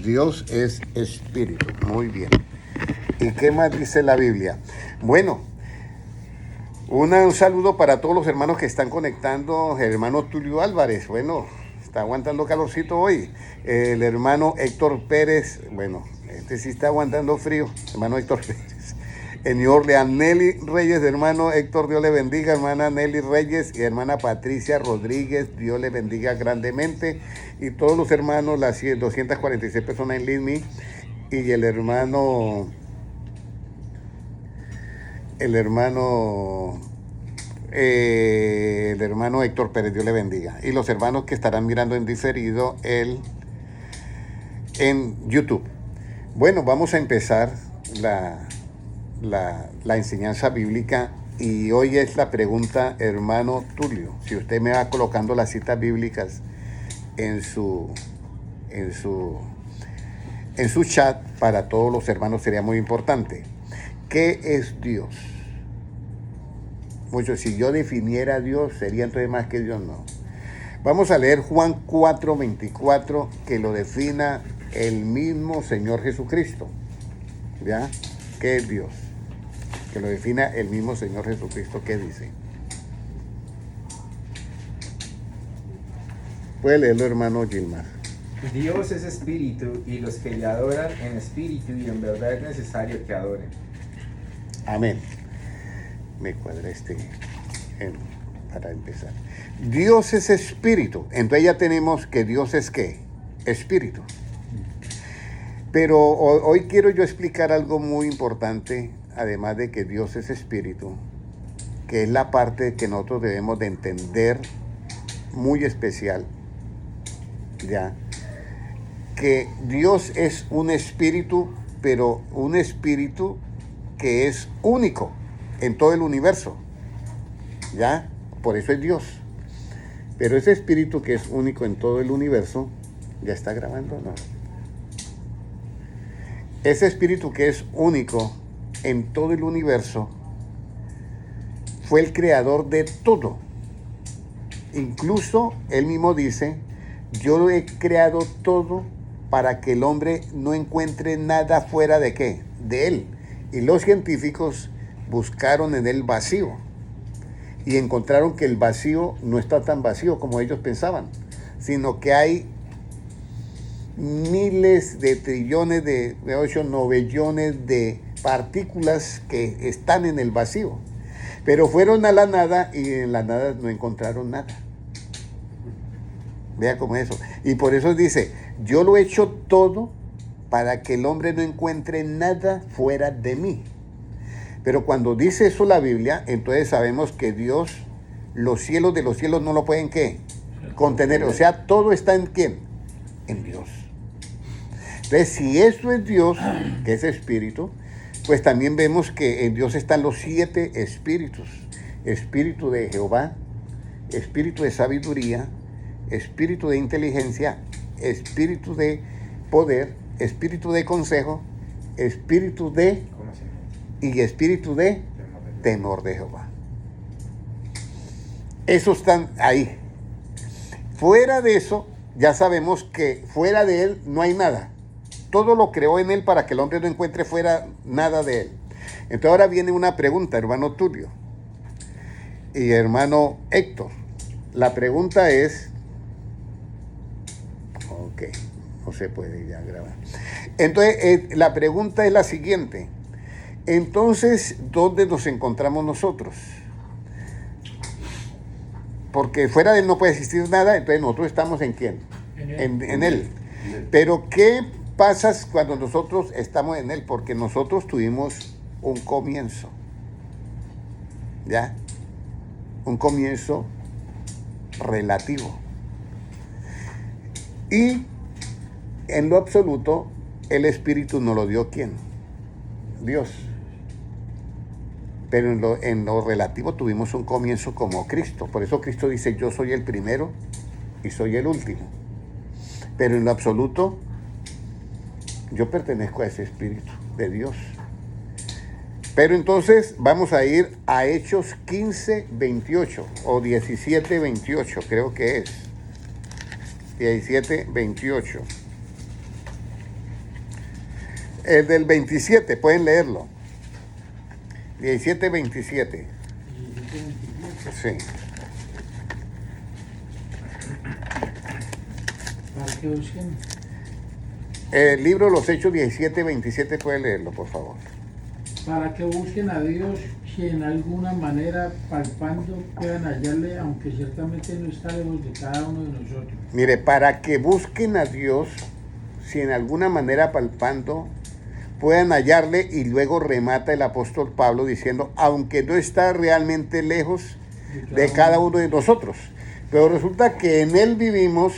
Dios es espíritu. Muy bien. ¿Y qué más dice la Biblia? Bueno, un saludo para todos los hermanos que están conectando. El hermano Tulio Álvarez, bueno, está aguantando calorcito hoy. El hermano Héctor Pérez, bueno, este sí está aguantando frío. Hermano Héctor Pérez. En New Orleans, Nelly Reyes, hermano Héctor, Dios le bendiga, hermana Nelly Reyes y hermana Patricia Rodríguez, Dios le bendiga grandemente. Y todos los hermanos, las 246 personas en LINMI y el hermano Héctor Pérez, Dios le bendiga. Y los hermanos que estarán mirando en diferido en YouTube. Bueno, vamos a empezar la enseñanza bíblica y hoy es la pregunta, hermano Tulio. Si usted me va colocando las citas bíblicas en su chat para todos los hermanos sería muy importante. ¿Qué es Dios? Muchos, si yo definiera a Dios, sería entonces más que Dios, no. Vamos a leer Juan 4:24, que lo defina el mismo Señor Jesucristo. ¿Ya? ¿Qué es Dios? Que lo defina el mismo Señor Jesucristo. ¿Qué dice? Puede leerlo, hermano Gilmar. Dios es espíritu y los que le adoran en espíritu y en verdad es necesario que adoren. Amén. Me cuadra para empezar. Dios es espíritu. Entonces ya tenemos que Dios es ¿qué? Espíritu. Pero hoy quiero yo explicar algo muy importante, además de que Dios es espíritu, que es la parte que nosotros debemos de entender muy especial, ¿ya? Que Dios es un espíritu, pero un espíritu que es único en todo el universo, ¿ya? Por eso es Dios. Pero ese espíritu que es único en todo el universo, ¿ya está grabando o no? Ese espíritu que es único en todo el universo fue el creador de todo. Incluso él mismo dice, yo he creado todo para que el hombre no encuentre nada fuera de ¿qué? De él. Y los científicos buscaron en él vacío y encontraron que el vacío no está tan vacío como ellos pensaban, sino que hay miles de trillones de 9 billones de partículas que están en el vacío. Pero fueron a la nada y en la nada no encontraron nada. Vea cómo es eso. Y por eso dice, yo lo he hecho todo para que el hombre no encuentre nada fuera de mí. Pero cuando dice eso la Biblia, entonces sabemos que Dios, los cielos de los cielos no lo pueden ¿qué? Contener. O sea, todo está en ¿quién? En Dios. Entonces, si eso es Dios, que es espíritu, pues también vemos que en Dios están los 7 espíritus. Espíritu de Jehová, espíritu de sabiduría, espíritu de inteligencia, espíritu de poder, espíritu de consejo, espíritu de y espíritu de temor de Jehová. Esos están ahí. Fuera de eso, ya sabemos que fuera de él no hay nada. Todo lo creó en él para que el hombre no encuentre fuera nada de él. Entonces ahora viene una pregunta, hermano Tulio y hermano Héctor. La pregunta es... Ok, no se puede ya grabar. Entonces la pregunta es la siguiente. Entonces, ¿dónde nos encontramos nosotros? Porque fuera de él no puede existir nada, entonces nosotros estamos ¿en quién? En él. Pero ¿qué pasa cuando nosotros estamos en él? Porque nosotros tuvimos un comienzo, ¿ya? Un comienzo relativo. Y en lo absoluto, el Espíritu nos lo dio ¿quién? Dios. Pero en lo relativo tuvimos un comienzo como Cristo. Por eso Cristo dice, yo soy el primero y soy el último. Pero en lo absoluto, yo pertenezco a ese Espíritu de Dios. Pero entonces vamos a ir a Hechos 15:28 o 17:28, creo que es. 17:28. El del 27, pueden leerlo. 17, 27. Sí. Para que busquen, El libro Los Hechos 17, 27, pueden leerlo, por favor. para que busquen a Dios, si en alguna manera palpando puedan hallarle, aunque ciertamente no está lejos de cada uno de nosotros. Mire, para que busquen a Dios, si en alguna manera palpando puedan hallarle, y luego remata el apóstol Pablo diciendo, aunque no está realmente lejos de cada uno de nosotros, pero resulta que en Él vivimos,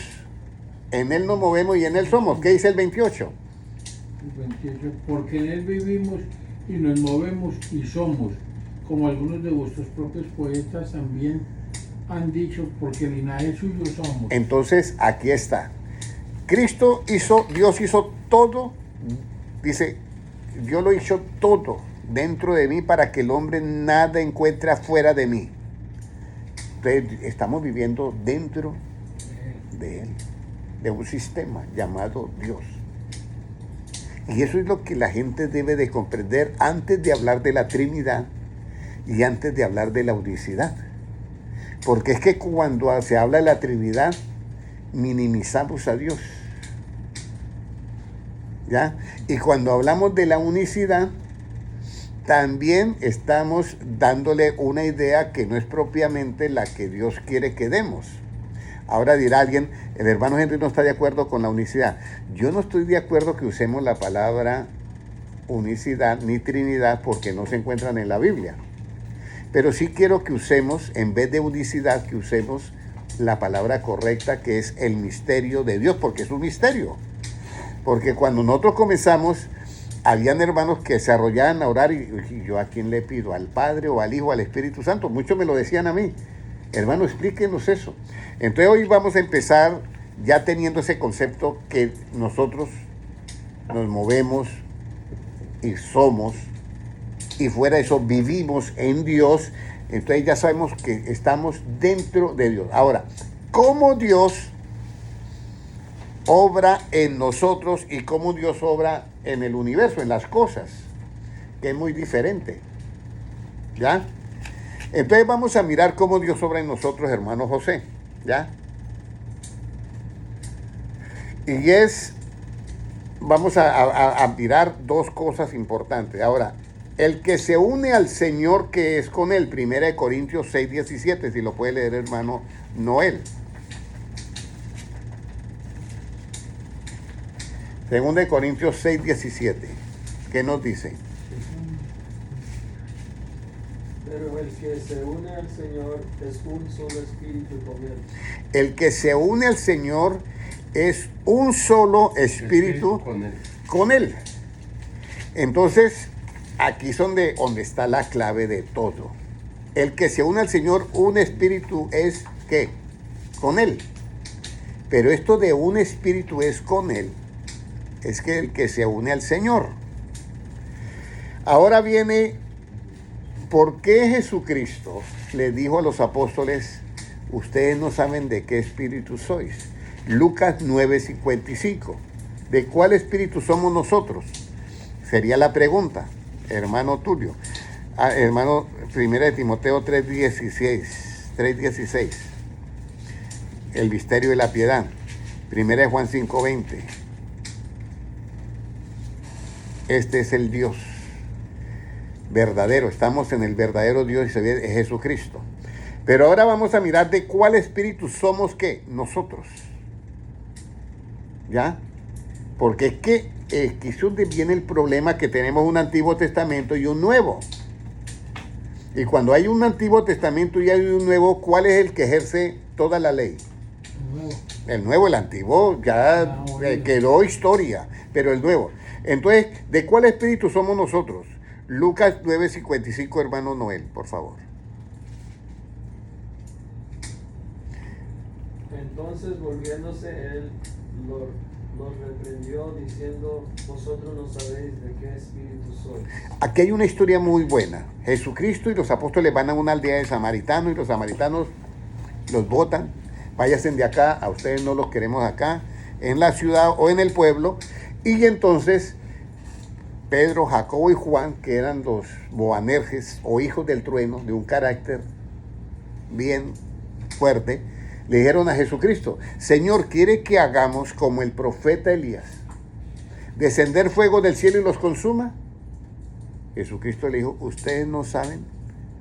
en Él nos movemos y en Él somos. ¿Qué dice el 28? El 28, porque en Él vivimos y nos movemos y somos, como algunos de vuestros propios poetas también han dicho, porque linaje suyo somos. Entonces, aquí está. Cristo hizo, Dios hizo todo, dice, yo lo hizo todo dentro de mí para que el hombre nada encuentre afuera de mí. Entonces, estamos viviendo dentro de Él, de un sistema llamado Dios. Y eso es lo que la gente debe de comprender antes de hablar de la Trinidad y antes de hablar de la unicidad. Porque es que cuando se habla de la Trinidad, minimizamos a Dios. ¿Ya? Y cuando hablamos de la unicidad, también estamos dándole una idea que no es propiamente la que Dios quiere que demos. Ahora dirá alguien, el hermano Henry no está de acuerdo con la unicidad. Yo no estoy de acuerdo que usemos la palabra unicidad ni Trinidad porque no se encuentran en la Biblia. Pero sí quiero que usemos, en vez de unicidad, que usemos la palabra correcta, que es el misterio de Dios, porque es un misterio. Porque cuando nosotros comenzamos, habían hermanos que se arrollaban a orar y yo, ¿a quién le pido? ¿Al Padre o al Hijo o al Espíritu Santo? Muchos me lo decían a mí. Hermano, explíquenos eso. Entonces hoy vamos a empezar ya teniendo ese concepto que nosotros nos movemos y somos, y fuera de eso vivimos en Dios. Entonces ya sabemos que estamos dentro de Dios. Ahora, ¿cómo Dios obra en nosotros y cómo Dios obra en el universo, en las cosas? Que es muy diferente. ¿Ya? Entonces vamos a mirar cómo Dios obra en nosotros, hermano José. ¿Ya? Y vamos a mirar dos cosas importantes. Ahora, el que se une al Señor que es con él, 1 Corintios 6, 17, si lo puede leer hermano Noel. 2 Corintios 6, 17. ¿Qué nos dice? Pero el que se une al Señor es un solo espíritu con Él. El que se une al Señor es un solo espíritu con él. Entonces, aquí es donde está la clave de todo. El que se une al Señor, un espíritu es ¿qué? Con él. Pero esto de un espíritu es con él, es que el que se une al Señor. Ahora viene, ¿por qué Jesucristo le dijo a los apóstoles, ustedes no saben de qué espíritu sois? Lucas 9:55. ¿De cuál espíritu somos nosotros? Sería la pregunta, hermano Tulio. Hermano, 1 Timoteo 3:16. El misterio de la piedad. 1 Juan 5:20. Este es el Dios verdadero. Estamos en el verdadero Dios y se ve es Jesucristo. Pero ahora vamos a mirar de cuál espíritu somos ¿qué? Nosotros. ¿Ya? Porque es que aquí es donde viene el problema, que tenemos un Antiguo Testamento y un Nuevo. Y cuando hay un Antiguo Testamento y hay un Nuevo, ¿cuál es el que ejerce toda la ley? El Nuevo, el Antiguo ya quedó historia, pero el Nuevo. Entonces, ¿de cuál espíritu somos nosotros? Lucas 9:55, hermano Noel, por favor. Entonces, volviéndose él, los reprendió diciendo, vosotros no sabéis de qué espíritu sois. Aquí hay una historia muy buena. Jesucristo y los apóstoles van a una aldea de samaritanos y los samaritanos los botan. Váyanse de acá, a ustedes no los queremos acá, en la ciudad o en el pueblo. Y entonces Pedro, Jacobo y Juan, que eran los Boanerges o hijos del trueno, de un carácter bien fuerte, le dijeron a Jesucristo: Señor, ¿quiere que hagamos como el profeta Elías, descender fuego del cielo y los consuma? Jesucristo le dijo: ustedes no saben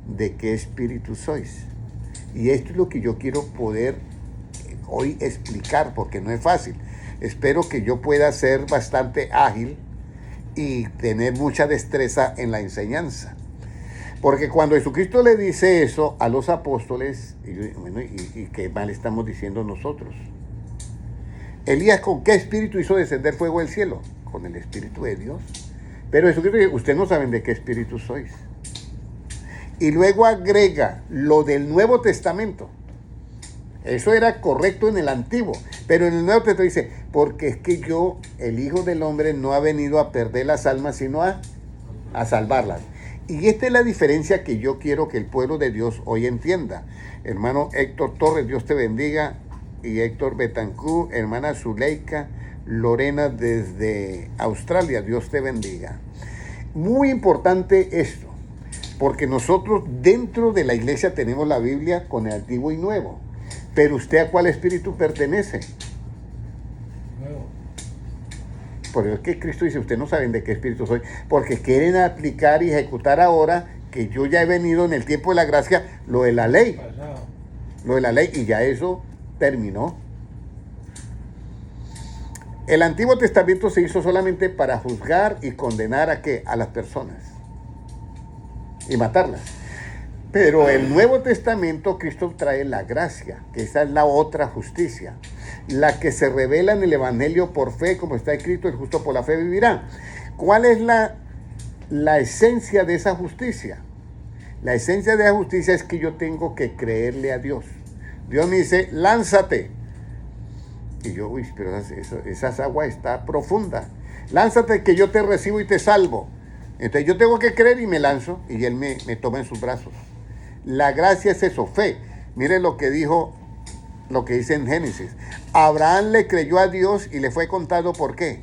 de qué espíritu sois. Y esto es lo que yo quiero poder hoy explicar, porque no es fácil. Espero que yo pueda ser bastante ágil y tener mucha destreza en la enseñanza. Porque cuando Jesucristo le dice eso a los apóstoles, y qué mal estamos diciendo nosotros. Elías, ¿con qué espíritu hizo descender fuego del cielo? Con el espíritu de Dios. Pero Jesucristo dice: ustedes no saben de qué espíritu sois. Y luego agrega lo del Nuevo Testamento. Eso era correcto en el Antiguo, pero en el Nuevo Testamento dice: porque es que yo, el Hijo del Hombre, no ha venido a perder las almas, sino a salvarlas. Y esta es la diferencia que yo quiero que el pueblo de Dios hoy entienda. Hermano Héctor Torres, Dios te bendiga, y Héctor Betancur, hermana Zuleika, Lorena desde Australia, Dios te bendiga. Muy importante esto, porque nosotros dentro de la iglesia tenemos la Biblia con el Antiguo y Nuevo. Pero ¿usted a cuál espíritu pertenece? Nuevo. Por eso es que Cristo dice: ustedes no saben de qué espíritu soy, porque quieren aplicar y ejecutar ahora que yo ya he venido en el tiempo de la gracia, lo de la ley. Pasado. Lo de la ley, y ya eso terminó. El Antiguo Testamento se hizo solamente para juzgar y condenar ¿a qué? A las personas y matarlas. Pero el Nuevo Testamento, Cristo trae la gracia, que esa es la otra justicia, la que se revela en el Evangelio por fe, como está escrito: el justo por la fe vivirá. ¿Cuál es la esencia de esa justicia? La esencia de la justicia es que yo tengo que creerle a Dios. Dios me dice: lánzate. Y yo, pero esa agua está profunda. Lánzate que yo te recibo y te salvo. Entonces yo tengo que creer y me lanzo, y Él me toma en sus brazos. La gracia es eso, fe. Mire lo que dice en Génesis. Abraham le creyó a Dios y le fue contado ¿por qué?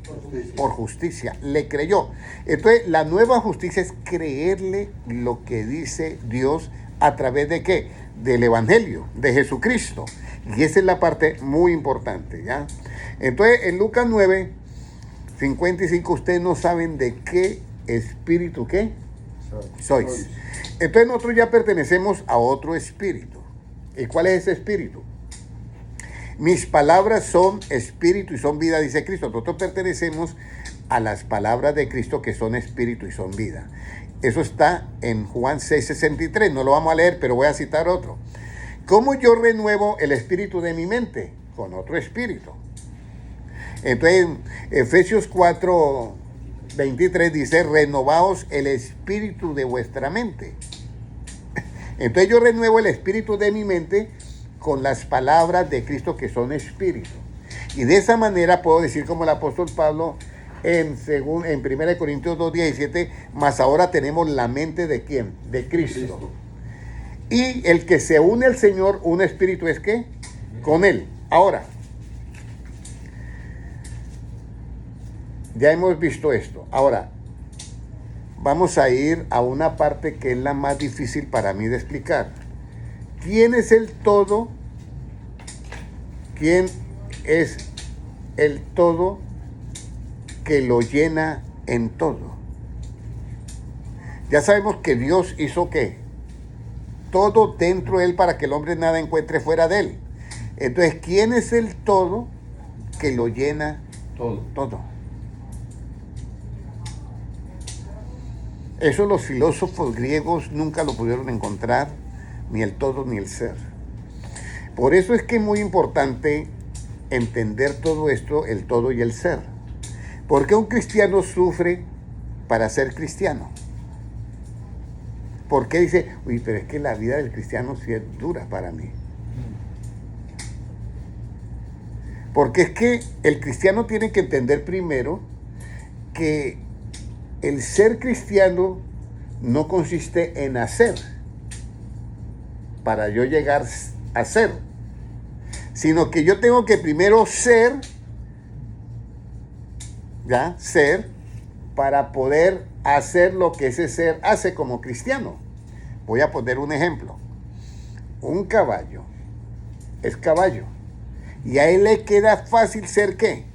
Por justicia. Le creyó. Entonces la nueva justicia es creerle lo que dice Dios a través de ¿qué? Del Evangelio, de Jesucristo. Y esa es la parte muy importante, ¿ya? Entonces en Lucas 9, 55, ustedes no saben de qué espíritu ¿qué? Sois. Entonces nosotros ya pertenecemos a otro espíritu. ¿Y cuál es ese espíritu? Mis palabras son espíritu y son vida, dice Cristo. Nosotros pertenecemos a las palabras de Cristo, que son espíritu y son vida. Eso está en Juan 6:63. No lo vamos a leer, pero voy a citar otro. ¿Cómo yo renuevo el espíritu de mi mente? Con otro espíritu. Entonces en Efesios 4:23 dice: renovaos el espíritu de vuestra mente. Entonces yo renuevo el espíritu de mi mente con las palabras de Cristo, que son espíritu. Y de esa manera puedo decir como el apóstol Pablo en 1 Corintios 2:17: mas ahora tenemos la mente ¿de quién? De Cristo. Y el que se une al Señor, un espíritu es ¿qué? Con Él. Ahora, ya hemos visto esto. Ahora, vamos a ir a una parte que es la más difícil para mí de explicar. ¿Quién es el todo? ¿Quién es el todo que lo llena en todo? Ya sabemos que Dios hizo ¿qué? Todo dentro de Él, para que el hombre nada encuentre fuera de Él. Entonces, ¿quién es el todo que lo llena todo? Eso los filósofos griegos nunca lo pudieron encontrar, ni el todo ni el ser. Por eso es que es muy importante entender todo esto, el todo y el ser. ¿Por qué un cristiano sufre para ser cristiano? ¿Por qué dice: uy, pero es que la vida del cristiano sí es dura para mí? Porque es que el cristiano tiene que entender primero que el ser cristiano no consiste en hacer para yo llegar a ser, sino que yo tengo que primero ser, ¿ya? Ser, para poder hacer lo que ese ser hace como cristiano. Voy a poner un ejemplo. Un caballo es caballo. Y a él le queda fácil ser ¿qué?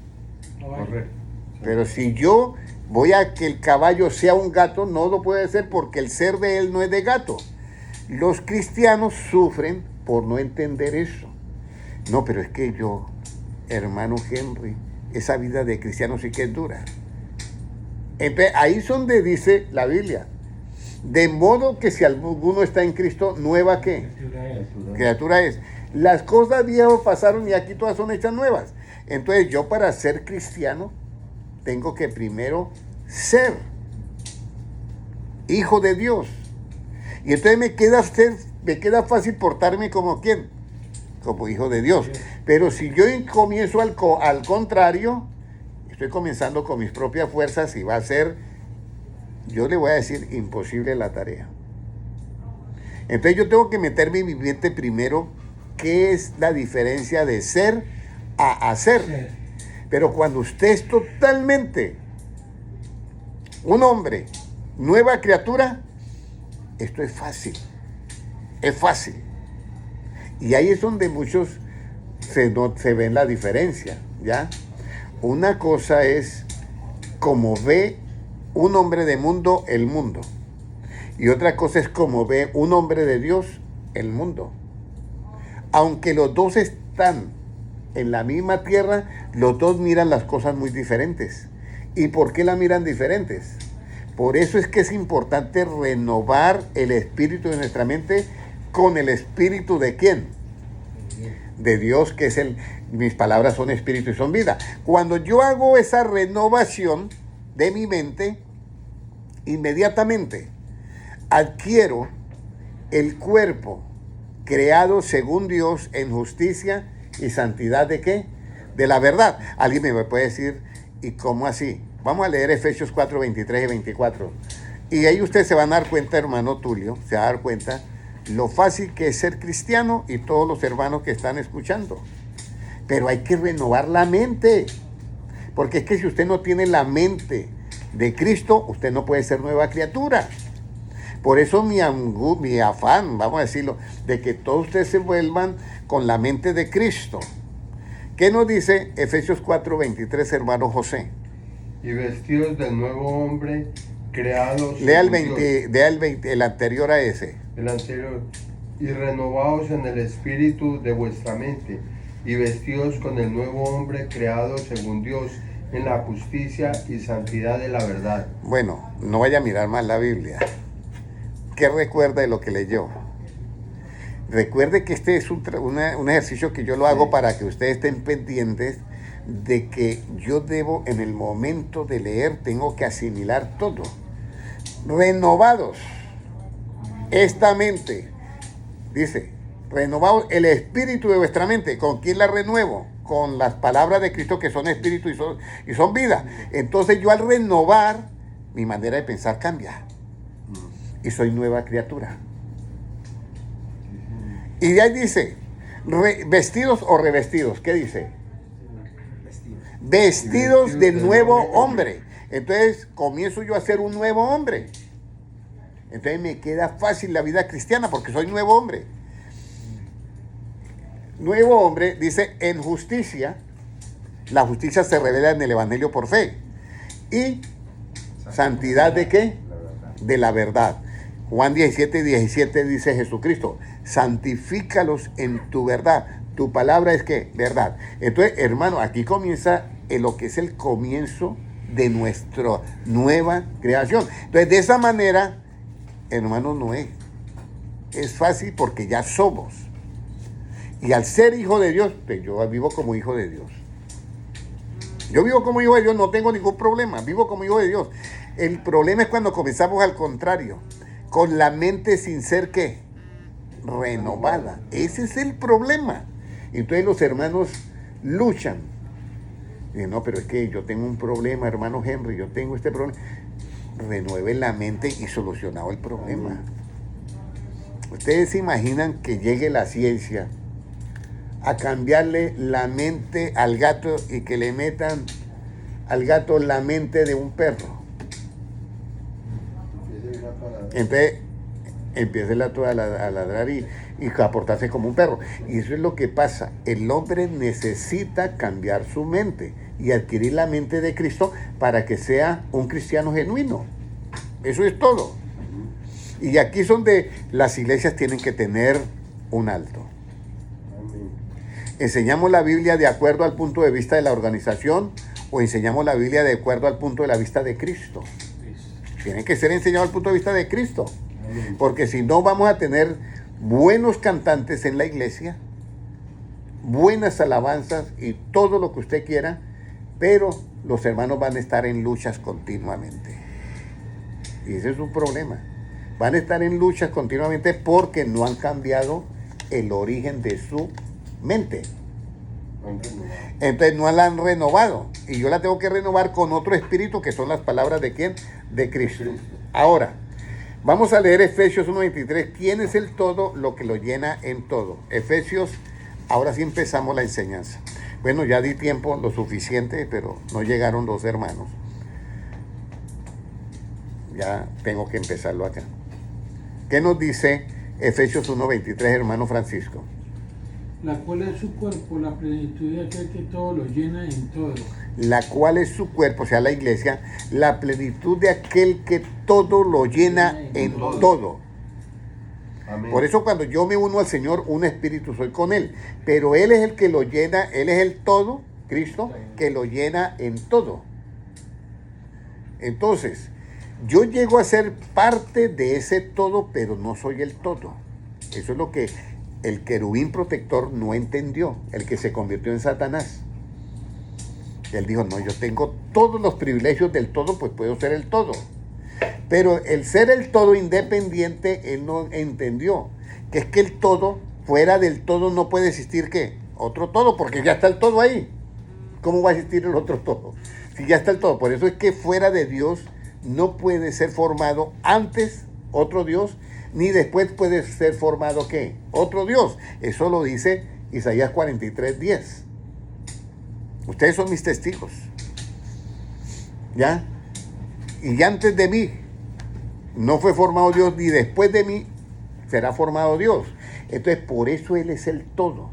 Correcto. Pero si yo voy a que el caballo sea un gato, no lo puede ser porque el ser de él no es de gato. Los cristianos sufren por no entender eso. No, pero es que yo, hermano Henry, esa vida de cristiano sí que es dura. Entonces, ahí es donde dice la Biblia. De modo que si alguno está en Cristo, nueva ¿qué? Criatura es. Las cosas viejas pasaron y aquí todas son hechas nuevas. Entonces yo para ser cristiano tengo que primero ser hijo de Dios. Y entonces me queda fácil portarme como ¿quién? Como hijo de Dios. Pero si yo comienzo al contrario, estoy comenzando con mis propias fuerzas y va a ser, yo le voy a decir, imposible la tarea. Entonces yo tengo que meterme en mi mente primero qué es la diferencia de ser a hacer. Pero cuando usted es totalmente un hombre, nueva criatura, esto es fácil. Es fácil. Y ahí es donde muchos se ven la diferencia, ¿ya? Una cosa es como ve un hombre de mundo el mundo. Y otra cosa es como ve un hombre de Dios el mundo. Aunque los dos están en la misma tierra, los dos miran las cosas muy diferentes. ¿Y por qué la miran diferentes? Por eso es que es importante renovar el espíritu de nuestra mente con el espíritu de ¿quién? De Dios, que es mis palabras son espíritu y son vida. Cuando yo hago esa renovación de mi mente, inmediatamente adquiero el cuerpo creado según Dios en justicia y santidad ¿de qué? De la verdad. Alguien me puede decir, ¿y cómo así? Vamos a leer Efesios 4, 23 y 24. Y ahí usted se van a dar cuenta, hermano Tulio, se va a dar cuenta lo fácil que es ser cristiano y todos los hermanos que están escuchando. Pero hay que renovar la mente. Porque es que si usted no tiene la mente de Cristo, usted no puede ser nueva criatura. Por eso mi afán, vamos a decirlo, de que todos ustedes se vuelvan con la mente de Cristo. ¿Qué nos dice Efesios 4, 23, hermano José? Y vestidos del nuevo hombre, creados... Lea el anterior a ese. El anterior. Y renovados en el espíritu de vuestra mente, y vestidos con el nuevo hombre, creado según Dios, en la justicia y santidad de la verdad. Bueno, no vaya a mirar más la Biblia. ¿Qué recuerda de lo que leyó? Recuerde que este es un ejercicio que yo lo hago para que ustedes estén pendientes de que yo debo, en el momento de leer, tengo que asimilar todo. Renovados esta mente, dice, renovados el espíritu de vuestra mente. ¿Con quién la renuevo? Con las palabras de Cristo que son espíritu y son vida. Entonces yo al renovar, mi manera de pensar cambia. Y soy nueva criatura. Y de ahí dice, vestidos o revestidos. ¿Qué dice? Vestidos del nuevo hombre. Entonces comienzo yo a ser un nuevo hombre. Entonces me queda fácil la vida cristiana porque soy nuevo hombre. Nuevo hombre dice en justicia. La justicia se revela en el evangelio por fe. Y santidad ¿de qué? De la verdad. Juan 17, 17 dice Jesucristo, santifícalos en tu verdad. Tu palabra es ¿qué? Verdad. Entonces, hermano, aquí comienza lo que es el comienzo de nuestra nueva creación. Entonces, de esa manera, hermano, no es fácil porque ya somos. Y al ser hijo de Dios, pues yo vivo como hijo de Dios. Yo vivo como hijo de Dios, no tengo ningún problema, vivo como hijo de Dios. El problema es cuando comenzamos al contrario, con la mente sin ser ¿qué? Renovada. Ese es el problema. Entonces los hermanos luchan. Dicen, no, pero es que yo tengo un problema, hermano Henry, yo tengo este problema. Renueven la mente y solucionado el problema. Ustedes se imaginan que llegue la ciencia a cambiarle la mente al gato y que le metan al gato la mente de un perro. Entonces empieza el otro a ladrar y a portarse como un perro. Y eso es lo que pasa. El hombre necesita cambiar su mente y adquirir la mente de Cristo para que sea un cristiano genuino. Eso es todo. Y aquí es donde las iglesias tienen que tener un alto. ¿Enseñamos la Biblia de acuerdo al punto de vista de la organización o enseñamos la Biblia de acuerdo al punto de la vista de Cristo? Tiene que ser enseñado al punto de vista de Cristo. Porque si no, vamos a tener buenos cantantes en la iglesia, buenas alabanzas y todo lo que usted quiera, pero los hermanos van a estar en luchas continuamente. Y ese es un problema. Van a estar en luchas continuamente porque no han cambiado el origen de su mente. Entonces no la han renovado. Y yo la tengo que renovar con otro espíritu, que son las palabras de ¿quién? De Cristo. Ahora, vamos a leer Efesios 1:23. ¿Quién es el todo? Lo que lo llena en todo. Efesios, ahora sí empezamos la enseñanza. Bueno, ya di tiempo lo suficiente, pero no llegaron los hermanos. Ya tengo que empezarlo acá. ¿Qué nos dice Efesios 1:23, hermano Francisco? La cual es su cuerpo, la plenitud de aquel que todo lo llena en todo. La cual es su cuerpo, o sea, la iglesia, la plenitud de aquel que todo lo llena en todo. Amén. Por eso cuando yo me uno al Señor, un espíritu soy con Él. Pero Él es el que lo llena, Él es el todo, Cristo, que lo llena en todo. Entonces, yo llego a ser parte de ese todo, pero no soy el todo. Eso es lo que el querubín protector no entendió, el que se convirtió en Satanás. Él dijo, no, yo tengo todos los privilegios del todo, pues puedo ser el todo. Pero el ser el todo independiente, él no entendió que es que el todo, fuera del todo no puede existir, ¿qué? Otro todo, porque ya está el todo ahí. ¿Cómo va a existir el otro todo? Si ya está el todo. Por eso es que fuera de Dios no puede ser formado antes otro Dios, ni después puede ser formado, ¿qué? Otro Dios. Eso lo dice Isaías 43:10. Ustedes son mis testigos. ¿Ya? Y antes de mí no fue formado Dios, ni después de mí será formado Dios. Entonces, por eso Él es el todo.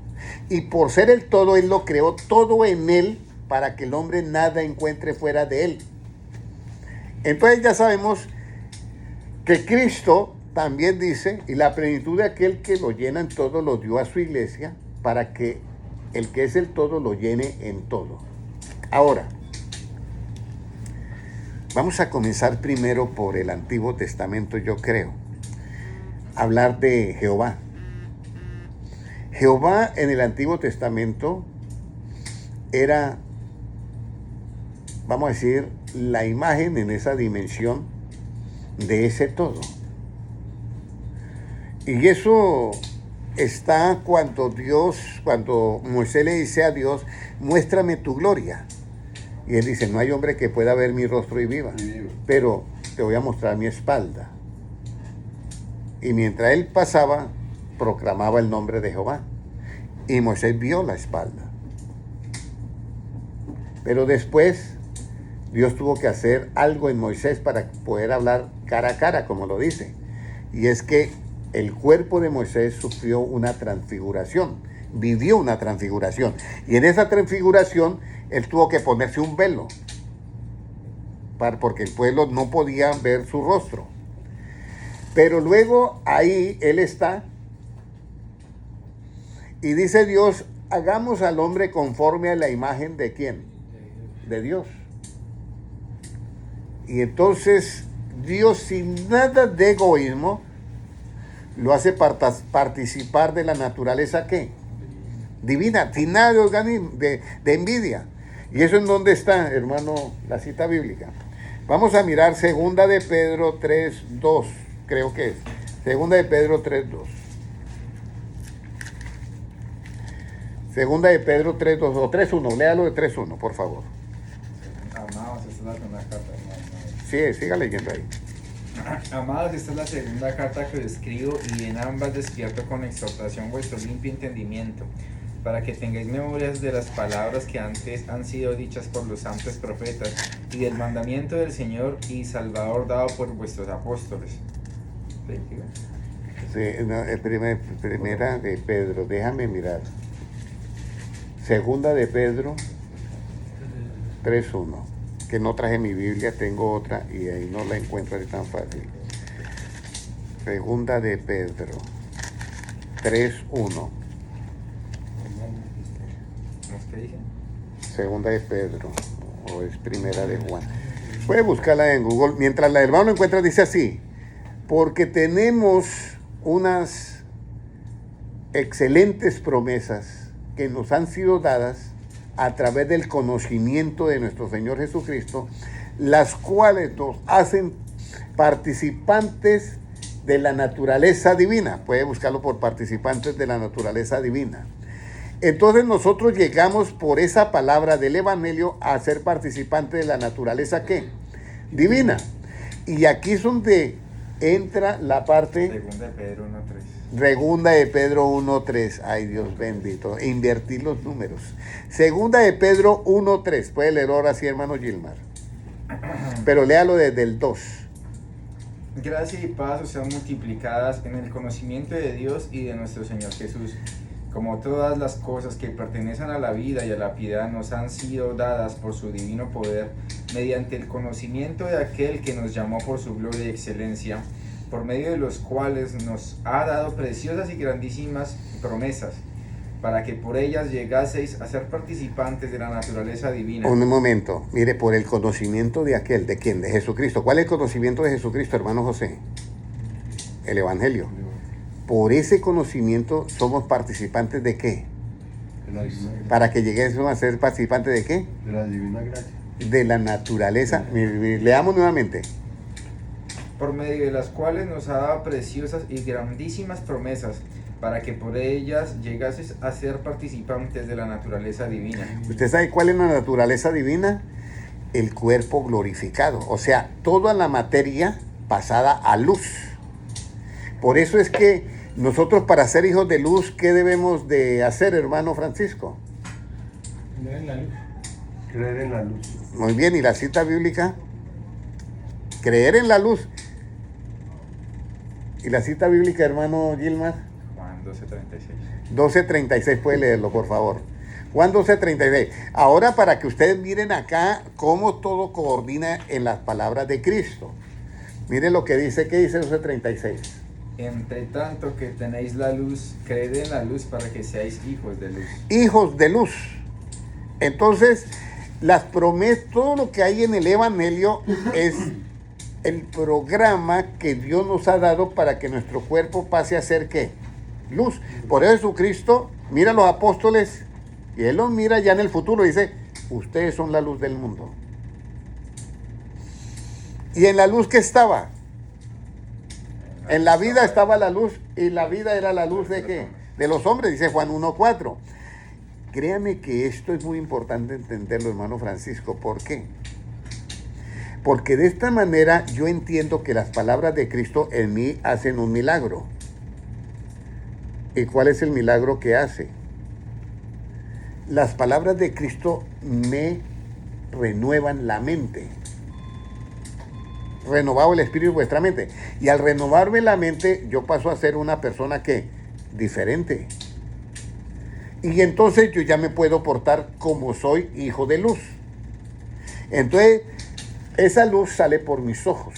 Y por ser el todo, Él lo creó todo en Él, para que el hombre nada encuentre fuera de Él. Entonces ya sabemos que Cristo también dice, y la plenitud de aquel que lo llena en todo lo dio a su iglesia, para que el que es el todo lo llene en todo. Ahora, vamos a comenzar primero por el Antiguo Testamento, yo creo. Hablar de Jehová. Jehová en el Antiguo Testamento era, vamos a decir, la imagen en esa dimensión de ese todo. Y eso está cuando Moisés le dice a Dios, muéstrame tu gloria. Y él dice, no hay hombre que pueda ver mi rostro y viva, pero te voy a mostrar mi espalda. Y mientras él pasaba, proclamaba el nombre de Jehová. Y Moisés vio la espalda. Pero después, Dios tuvo que hacer algo en Moisés para poder hablar cara a cara, como lo dice. Y es que el cuerpo de Moisés sufrió una transfiguración, vivió una transfiguración. Y en esa transfiguración, él tuvo que ponerse un velo, porque el pueblo no podía ver su rostro. Pero luego ahí él está, y dice Dios, hagamos al hombre conforme a la imagen de ¿quién? De Dios. Y entonces Dios, sin nada de egoísmo, lo hace participar de la naturaleza ¿qué? Divina, sin nada de organismo, de envidia. ¿Y eso en dónde está, hermano, la cita bíblica? Vamos a mirar segunda de Pedro 3:2, creo que es. Segunda de Pedro 3:2. Segunda de Pedro 3:2 o 3:1, léalo de 3:1, por favor. Amados, esta es la segunda carta. Sí, siga leyendo ahí. Amados, esta es la segunda carta que os escribo, y en ambas despierto con exhortación vuestro limpio entendimiento, para que tengáis memorias de las palabras que antes han sido dichas por los santos profetas, y del mandamiento del Señor y Salvador dado por vuestros apóstoles. perspectiva. Sí, no, primera de Pedro, déjame mirar. Segunda de Pedro 3:1, que no traje mi Biblia, tengo otra y ahí no la encuentro tan fácil. Segunda de Pedro 3:1. ¿Cómo es que dice? Segunda de Pedro, o es primera de Juan. Puede buscarla en Google. Mientras la hermano lo encuentra, dice así: porque tenemos unas excelentes promesas que nos han sido dadas a través del conocimiento de nuestro Señor Jesucristo, las cuales nos hacen participantes de la naturaleza divina. Puede buscarlo por participantes de la naturaleza divina. Entonces nosotros llegamos por esa palabra del Evangelio a ser participantes de la naturaleza ¿qué? Divina. Y aquí es donde entra la parte... Segunda de Pedro 1:3. Segunda de Pedro 1:3. Ay, Dios bendito. Invertir los números. Segunda de Pedro 1:3. Puede leer ahora sí, hermano Gilmar. Pero léalo desde el 2. Gracia y paz os sean multiplicadas en el conocimiento de Dios y de nuestro Señor Jesús. Como todas las cosas que pertenecen a la vida y a la piedad nos han sido dadas por su divino poder, mediante el conocimiento de aquel que nos llamó por su gloria y excelencia, por medio de los cuales nos ha dado preciosas y grandísimas promesas, para que por ellas llegaseis a ser participantes de la naturaleza divina. Un momento, mire, por el conocimiento de aquel, ¿de quién? De Jesucristo. ¿Cuál es el conocimiento de Jesucristo, hermano José? El Evangelio. Por ese conocimiento somos participantes de qué? De la divina gracia. Para que lleguemos a ser participantes de qué? De la divina gracia. De la naturaleza. Leamos nuevamente. Por medio de las cuales nos ha dado preciosas y grandísimas promesas, para que por ellas llegases a ser participantes de la naturaleza divina. ¿Usted sabe cuál es la naturaleza divina? El cuerpo glorificado. O sea, toda la materia pasada a luz. Por eso es que nosotros, para ser hijos de luz, ¿qué debemos de hacer, hermano Francisco? Creer en la luz. Creer en la luz. Muy bien, ¿y la cita bíblica? Creer en la luz. ¿Y la cita bíblica, hermano Gilmar? Juan 12:36. 12:36, puede leerlo, por favor. Juan 12:36. Ahora, para que ustedes miren acá cómo todo coordina en las palabras de Cristo. Miren lo que dice, ¿qué dice 12:36? Entre tanto que tenéis la luz, creed en la luz para que seáis hijos de luz. Hijos de luz. Entonces, las promesas, todo lo que hay en el Evangelio es el programa que Dios nos ha dado para que nuestro cuerpo pase a ser ¿qué? Luz. Por eso Jesucristo mira a los apóstoles y Él los mira ya en el futuro y dice, ustedes son la luz del mundo. ¿Y en la luz qué estaba? En la vida estaba la luz, y la vida era la luz de ¿qué? De los hombres, dice Juan 1:4. Créame que esto es muy importante entenderlo, hermano Francisco. ¿Por qué? Porque de esta manera yo entiendo que las palabras de Cristo en mí hacen un milagro. ¿Y cuál es el milagro que hace? Las palabras de Cristo me renuevan la mente. Renovado el espíritu de vuestra mente. Y al renovarme la mente, yo paso a ser una persona que diferente. Y entonces yo ya me puedo portar como soy hijo de luz. Entonces, esa luz sale por mis ojos.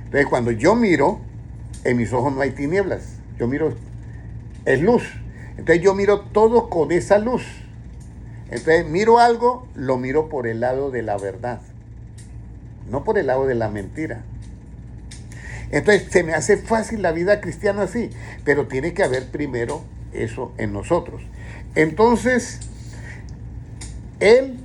Entonces, cuando yo miro, en mis ojos no hay tinieblas. Yo miro, es luz. Entonces, yo miro todo con esa luz. Entonces, miro algo, lo miro por el lado de la verdad. No por el lado de la mentira. Entonces se me hace fácil la vida cristiana así, pero tiene que haber primero eso en nosotros. Entonces, Él,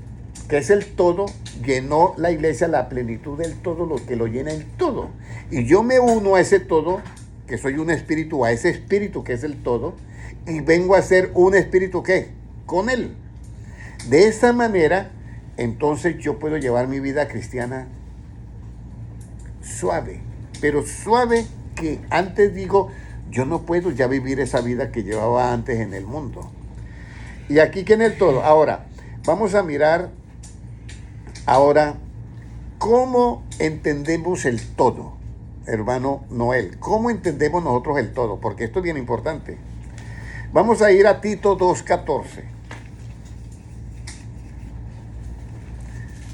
que es el todo, llenó la iglesia, la plenitud del todo, lo que lo llena en todo. Y yo me uno a ese todo, que soy un espíritu, a ese espíritu que es el todo, y vengo a ser un espíritu, ¿qué? Con Él. De esa manera, entonces yo puedo llevar mi vida cristiana suave, pero suave que antes digo, yo no puedo ya vivir esa vida que llevaba antes en el mundo. Y aquí que en el todo. Ahora, vamos a mirar ahora cómo entendemos el todo. hermano Noel. ¿Cómo entendemos nosotros el todo? Porque esto es bien importante. Vamos a ir a Tito 2:14.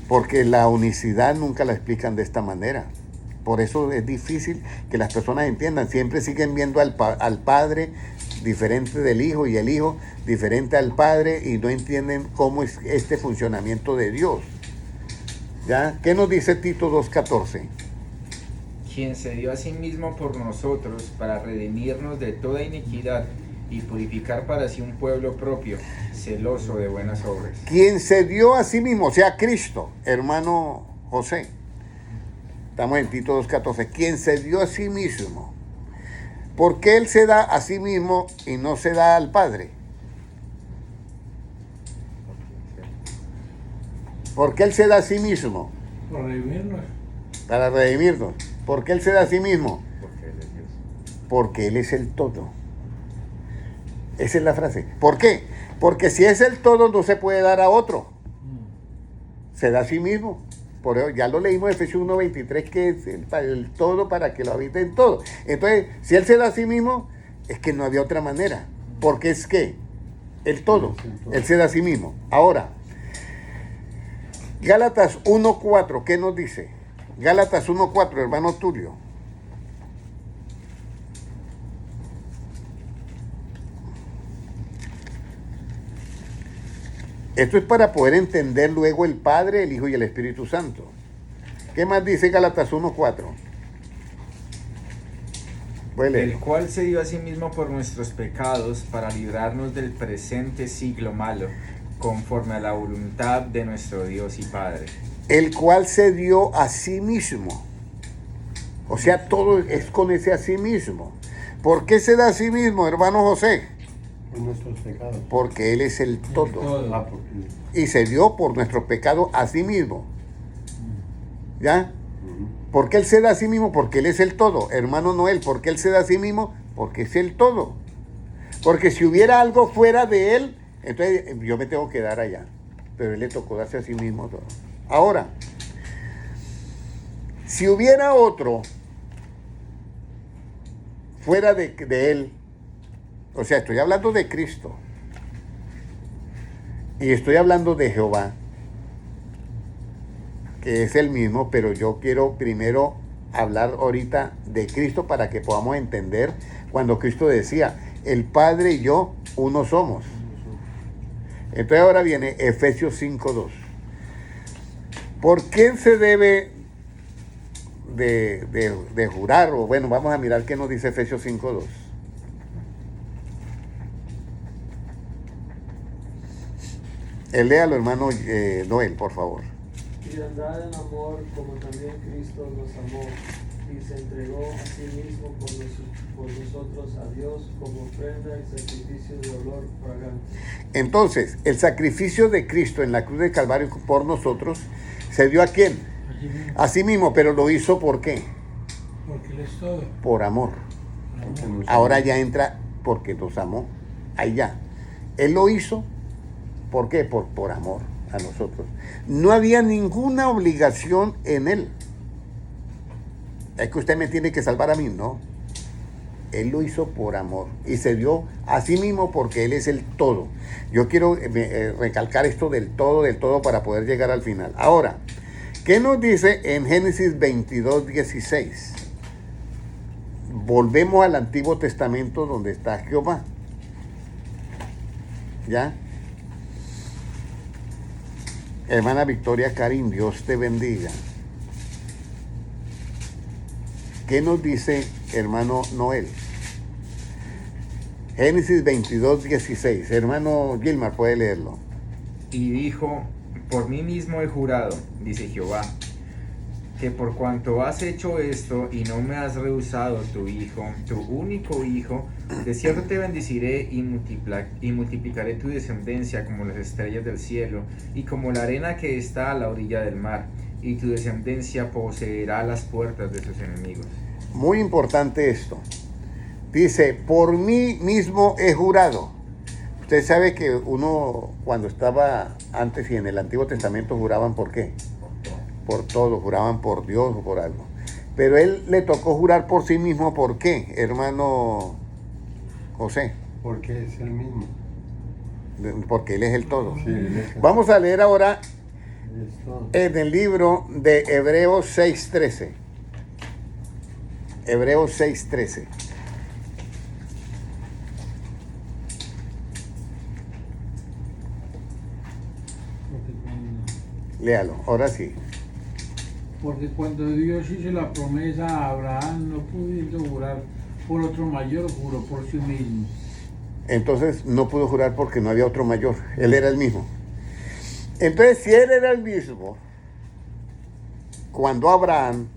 Porque la unicidad nunca la explican de esta manera. Por eso es difícil que las personas entiendan. Siempre siguen viendo al Padre diferente del Hijo y el Hijo diferente al Padre y no entienden cómo es este funcionamiento de Dios. ¿Ya? ¿Qué nos dice Tito 2:14? Quien se dio a sí mismo por nosotros para redimirnos de toda iniquidad y purificar para sí un pueblo propio, celoso de buenas obras. Quien se dio a sí mismo, o sea, Cristo, hermano José. Estamos en Tito 2:14. Quien se dio a sí mismo. ¿Por qué Él se da a sí mismo y no se da al Padre? ¿Por qué Él se da a sí mismo? Para redimirnos. Para redimirnos. ¿Por qué Él se da a sí mismo? Porque Él es Dios. Porque Él es el todo. Esa es la frase. ¿Por qué? Porque si es el todo no se puede dar a otro. Se da a sí mismo. Por eso ya lo leímos en Efesios 1:23, que es el todo para que lo habite en todo. Entonces, si Él se da a sí mismo, es que no había otra manera. Porque es que el todo. Él se da a sí mismo. Ahora, Gálatas 1:4, ¿qué nos dice? Gálatas 1:4, hermano Tulio. Esto es para poder entender luego el Padre, el Hijo y el Espíritu Santo. ¿Qué más dice Gálatas 1:4? Voy a leer. El cual se dio a sí mismo por nuestros pecados para librarnos del presente siglo malo, conforme a la voluntad de nuestro Dios y Padre. El cual se dio a sí mismo. O sea, todo es con ese a sí mismo. ¿Por qué se da a sí mismo, hermano José? Por nuestros pecados. Porque Él es el todo. Ah, porque... Y se dio por nuestros pecados a sí mismo. ¿Ya? ¿Por qué Él se da a sí mismo? Porque Él es el todo. Hermano Noel, ¿por qué Él se da a sí mismo? Porque es el todo. Porque si hubiera algo fuera de Él, entonces yo me tengo que dar allá. Pero Él le tocó darse a sí mismo todo. Ahora, si hubiera otro fuera de Él, o sea, estoy hablando de Cristo y estoy hablando de Jehová, que es el mismo, pero yo quiero primero hablar ahorita de Cristo para que podamos entender cuando Cristo decía, el Padre y yo uno somos. Entonces ahora viene Efesios 5:2. ¿Por qué se debe de jurar? O bueno, vamos a mirar qué nos dice Efesios 5:2. Léalo, hermano Noel, por favor. Y andad en amor como también Cristo nos amó y se entregó a sí mismo por nosotros a Dios como ofrenda y sacrificio de olor fragante. Entonces, el sacrificio de Cristo en la cruz del Calvario por nosotros se dio a quién? Allí mismo. A sí mismo, pero lo hizo ¿por qué? Porque Él es todo. Por amor. porque nos Ahora amó. ya entra porque nos amó. Ahí ya. Él lo hizo, ¿por qué? Por amor a nosotros. No había ninguna obligación en Él. Es que usted me tiene que salvar a mí, no. Él lo hizo por amor y se dio a sí mismo porque Él es el todo. Yo quiero recalcar esto del todo para poder llegar al final. Ahora, ¿qué nos dice en Génesis 22:16? Volvemos al Antiguo Testamento donde está Jehová. ¿Ya? Hermana Victoria Karim, Dios te bendiga. ¿Qué nos dice hermano Noel? Génesis 22:16. Hermano Gilmar, puede leerlo. Y dijo, por mí mismo he jurado, dice Jehová, que por cuanto has hecho esto y no me has rehusado tu hijo, tu único hijo, de cierto te bendeciré y multiplicaré tu descendencia como las estrellas del cielo y como la arena que está a la orilla del mar, y tu descendencia poseerá las puertas de sus enemigos. Muy importante esto. Dice, por mí mismo he jurado. Usted sabe que uno cuando estaba antes y en el Antiguo Testamento juraban ¿por qué? Por todo, juraban por Dios o por algo. Pero él le tocó jurar por sí mismo. ¿Por qué, hermano José? Porque es el mismo. Porque él es el todo. Sí, él es el- Vamos a leer ahora es todo. en el libro de Hebreos 6:13. Hebreos 6:13. Léalo, ahora sí. Porque cuando Dios hizo la promesa a Abraham, no pudiendo jurar por otro mayor, juró por sí mismo. Entonces no pudo jurar porque no había otro mayor. Él era el mismo. Entonces, si él era el mismo, cuando Abraham,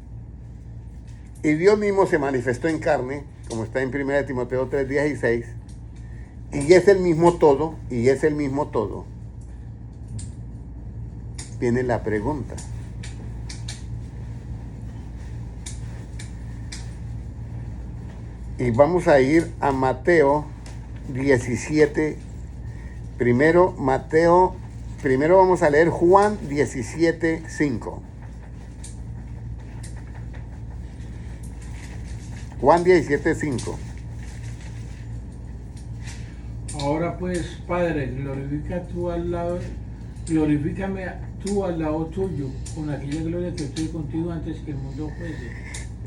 y Dios mismo se manifestó en carne, como está en 1 Timoteo 3:16, y es el mismo todo, viene la pregunta. Y vamos a ir a Mateo 17. Primero vamos a leer Juan 17:5. Juan 17:5. Ahora pues, Padre, glorifícame tú al lado tuyo, con aquella gloria que estoy contigo antes que el mundo fuese.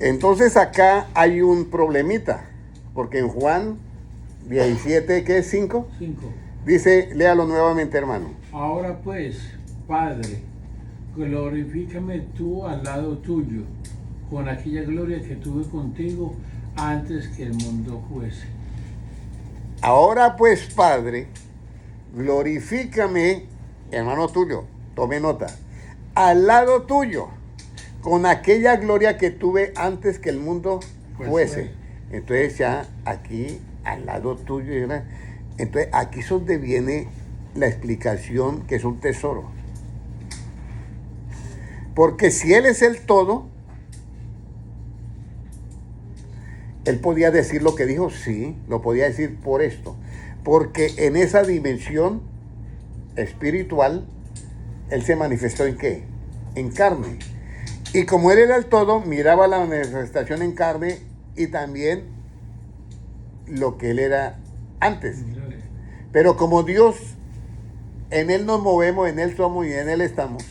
Entonces acá hay un problemita, porque en Juan 17, ¿qué es 5? 5. Dice, léalo nuevamente, hermano. Ahora pues, Padre, glorifícame tú al lado tuyo, con aquella gloria que tuve contigo antes que el mundo fuese. Ahora pues, Padre, glorifícame, hermano tuyo, tome nota, al lado tuyo, con aquella gloria que tuve antes que el mundo fuese. Entonces ya aquí, al lado tuyo, ¿verdad? Entonces aquí es donde viene la explicación, que es un tesoro. Porque si Él es el todo, Él podía decir lo que dijo, sí, lo podía decir por esto. Porque en esa dimensión espiritual, Él se manifestó ¿en qué? En carne. Y como Él era el todo, miraba la manifestación en carne y también lo que Él era antes. Pero como Dios, en Él nos movemos, en Él somos y en Él estamos.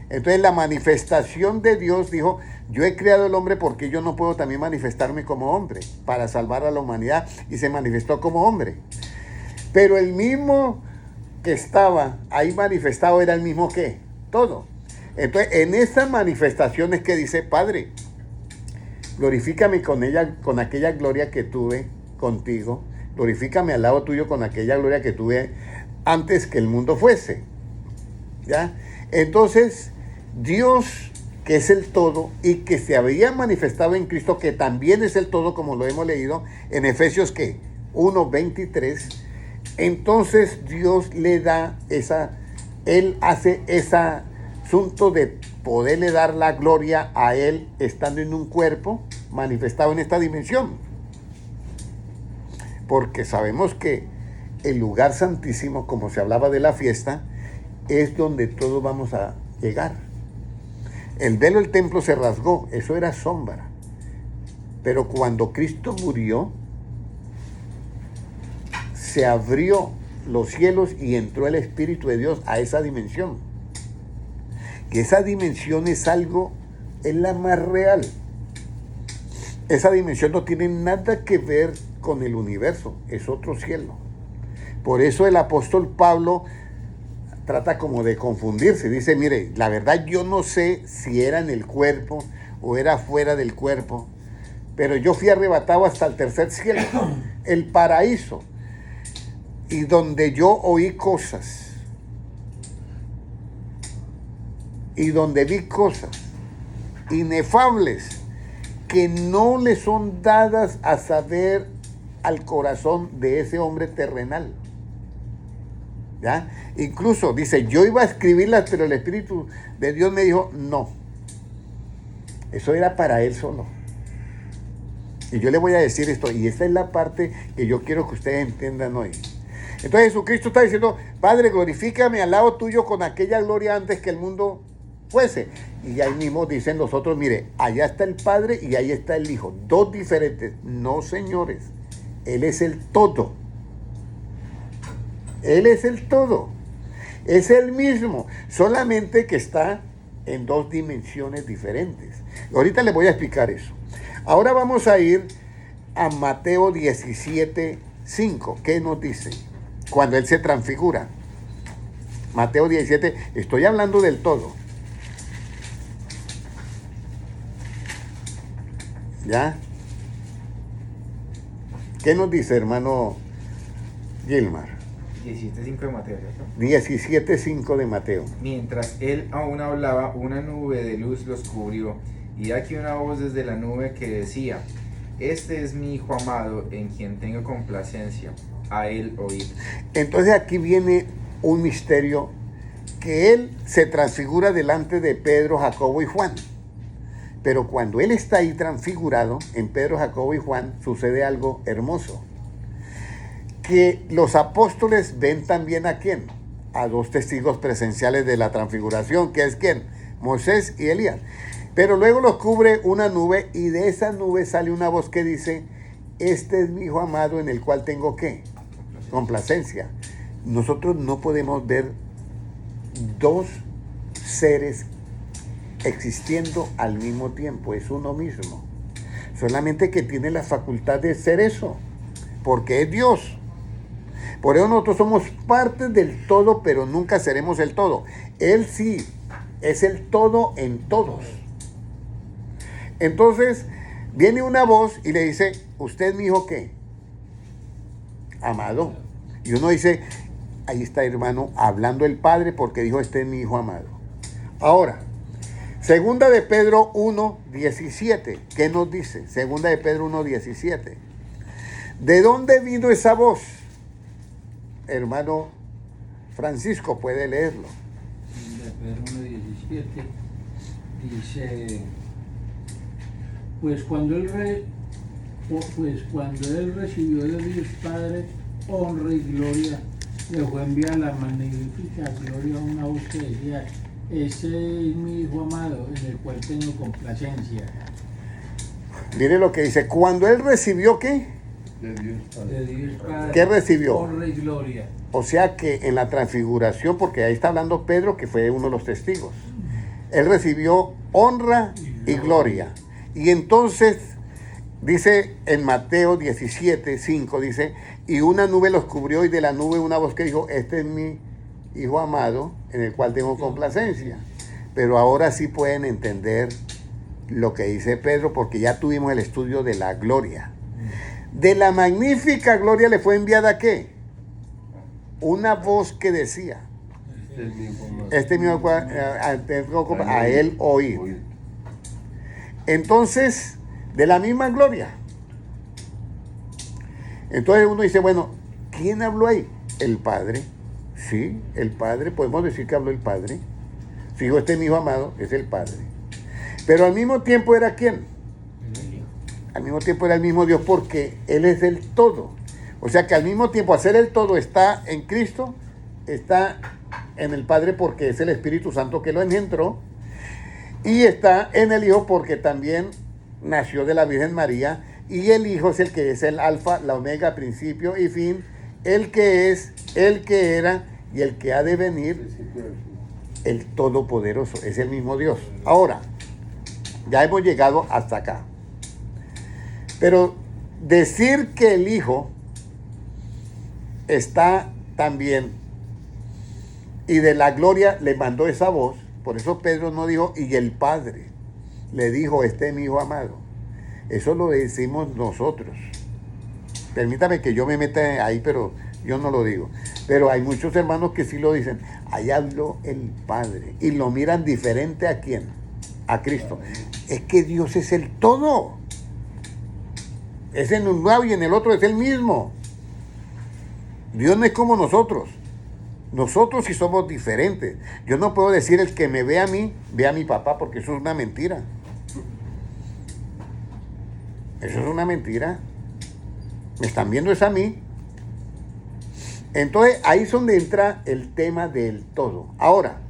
Entonces la manifestación de Dios dijo, yo he creado el hombre porque yo no puedo también manifestarme como hombre para salvar a la humanidad, y se manifestó como hombre. Pero el mismo que estaba ahí manifestado era el mismo que todo. Entonces en esas manifestaciones que dice, Padre, glorifícame con ella, con aquella gloria que tuve contigo, glorifícame al lado tuyo con aquella gloria que tuve antes que el mundo fuese. ¿Ya? Entonces Dios, que es el todo y que se había manifestado en Cristo, que también es el todo, como lo hemos leído en Efesios 1:23, entonces Dios le da Él hace ese asunto de poderle dar la gloria a Él estando en un cuerpo manifestado en esta dimensión. Porque sabemos que el lugar santísimo, como se hablaba de la fiesta, es donde todos vamos a llegar. El velo del templo se rasgó, eso era sombra. Pero cuando Cristo murió, se abrió los cielos y entró el Espíritu de Dios a esa dimensión. Y esa dimensión es algo, es la más real. Esa dimensión no tiene nada que ver con el universo, es otro cielo. Por eso el apóstol Pablo trata como de confundirse. Dice, mire, la verdad yo no sé si era en el cuerpo o era fuera del cuerpo, pero yo fui arrebatado hasta el tercer cielo, el paraíso, y donde yo oí cosas, y donde vi cosas inefables que no le son dadas a saber al corazón de ese hombre terrenal. ¿Ya? Incluso dice, yo iba a escribirlas, pero el Espíritu de Dios me dijo, no. Eso era para Él solo. Y yo le voy a decir esto, y esta es la parte que yo quiero que ustedes entiendan hoy. Entonces Jesucristo está diciendo, Padre, glorifícame al lado tuyo con aquella gloria antes que el mundo fuese. Y ahí mismo dicen los otros, mire, allá está el Padre y ahí está el Hijo, dos diferentes. No, señores, Él es el todo. Él es el todo. Es el mismo, solamente que está en dos dimensiones diferentes. Ahorita les voy a explicar eso. Ahora vamos a ir a Mateo 17:5. ¿Qué nos dice? Cuando Él se transfigura. Mateo 17, estoy hablando del todo. ¿Ya? ¿Qué nos dice, hermano Gilmar? 17:5 de Mateo, ¿cierto? 17:5 de Mateo. Mientras él aún hablaba, una nube de luz los cubrió, y aquí una voz desde la nube que decía: Este es mi Hijo amado, en quien tengo complacencia, a él oíd. Entonces aquí viene un misterio, que Él se transfigura delante de Pedro, Jacobo y Juan. Pero cuando Él está ahí transfigurado, en Pedro, Jacobo y Juan, sucede algo hermoso. Que los apóstoles ven también a ¿quién? A dos testigos presenciales de la transfiguración, que es ¿quién? Moisés y Elías. Pero luego los cubre una nube y de esa nube sale una voz que dice: Este es mi Hijo amado en el cual tengo ¿qué? Complacencia. Nosotros no podemos ver dos seres existiendo al mismo tiempo, es uno mismo. Solamente que tiene la facultad de ser eso, porque es Dios. Por eso nosotros somos parte del todo, pero nunca seremos el todo. Él sí es el todo en todos. Entonces viene una voz y le dice: ¿Usted es mi hijo qué? Amado. Y uno dice: ahí está, hermano, hablando el Padre, porque dijo: este es mi Hijo amado. Ahora, segunda de Pedro 1:17, ¿qué nos dice? Segunda de Pedro 1:17. ¿De dónde vino esa voz? Hermano Francisco, puede leerlo. De Pedro 1:17 dice: pues cuando él recibió de Dios Padre honra y gloria, le fue enviada la magnífica gloria a una voz que decía: ese es mi Hijo amado, en el cual tengo complacencia. Mire lo que dice: cuando él recibió ¿qué? De Dios Padre. De Dios Padre. ¿Qué recibió? Honra y gloria. O sea que en la transfiguración, porque ahí está hablando Pedro, que fue uno de los testigos, él recibió honra y gloria. Y entonces dice en Mateo 17:5, dice: y una nube los cubrió, y de la nube una voz que dijo: este es mi Hijo amado, en el cual tengo complacencia. Pero ahora sí pueden entender lo que dice Pedro, porque ya tuvimos el estudio de la gloria. De la magnífica gloria le fue enviada ¿qué? Una voz que decía: Este es mi Hijo amado. este mismo a él oír. Entonces, de la misma gloria. Entonces uno dice: bueno, ¿quién habló ahí? El Padre. Sí, el Padre, podemos decir que habló el Padre. Si dijo: este es mi Hijo amado, es el Padre. Pero al mismo tiempo era ¿quién? Al mismo tiempo era el mismo Dios, porque Él es el todo. O sea que al mismo tiempo, hacer el todo, está en Cristo, está en el Padre, porque es el Espíritu Santo que lo engendró, y está en el Hijo porque también nació de la Virgen María, y el Hijo es el que es el alfa, la omega, principio y fin, el que es, el que era y el que ha de venir, el Todopoderoso, es el mismo Dios. Ahora, ya hemos llegado hasta acá. Pero decir que el Hijo está también, y de la gloria le mandó esa voz, por eso Pedro no dijo: y el Padre le dijo: este es mi Hijo amado. Eso lo decimos nosotros. Permítame que yo me meta ahí, pero yo no lo digo. Pero hay muchos hermanos que sí lo dicen: ahí habló el Padre. Y lo miran diferente ¿a quién? A Cristo. Es que Dios es el todo. Es en un lado y en el otro es el mismo. Dios no es como nosotros. Nosotros sí somos diferentes. Yo no puedo decir: el que me ve a mí, ve a mi papá, porque eso es una mentira. Eso es una mentira. Me están viendo es a mí. Entonces ahí es donde entra el tema del todo. Ahora,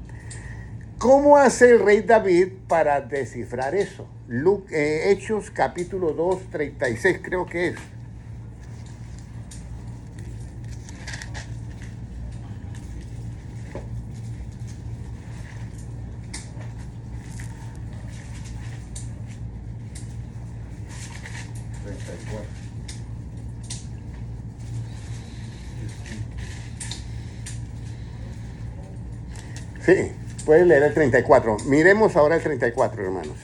¿Cómo hace el rey David para descifrar eso? Hechos capítulo 2, 36 creo que es. Sí, puedes leer el 34. Miremos ahora el 34, hermanos.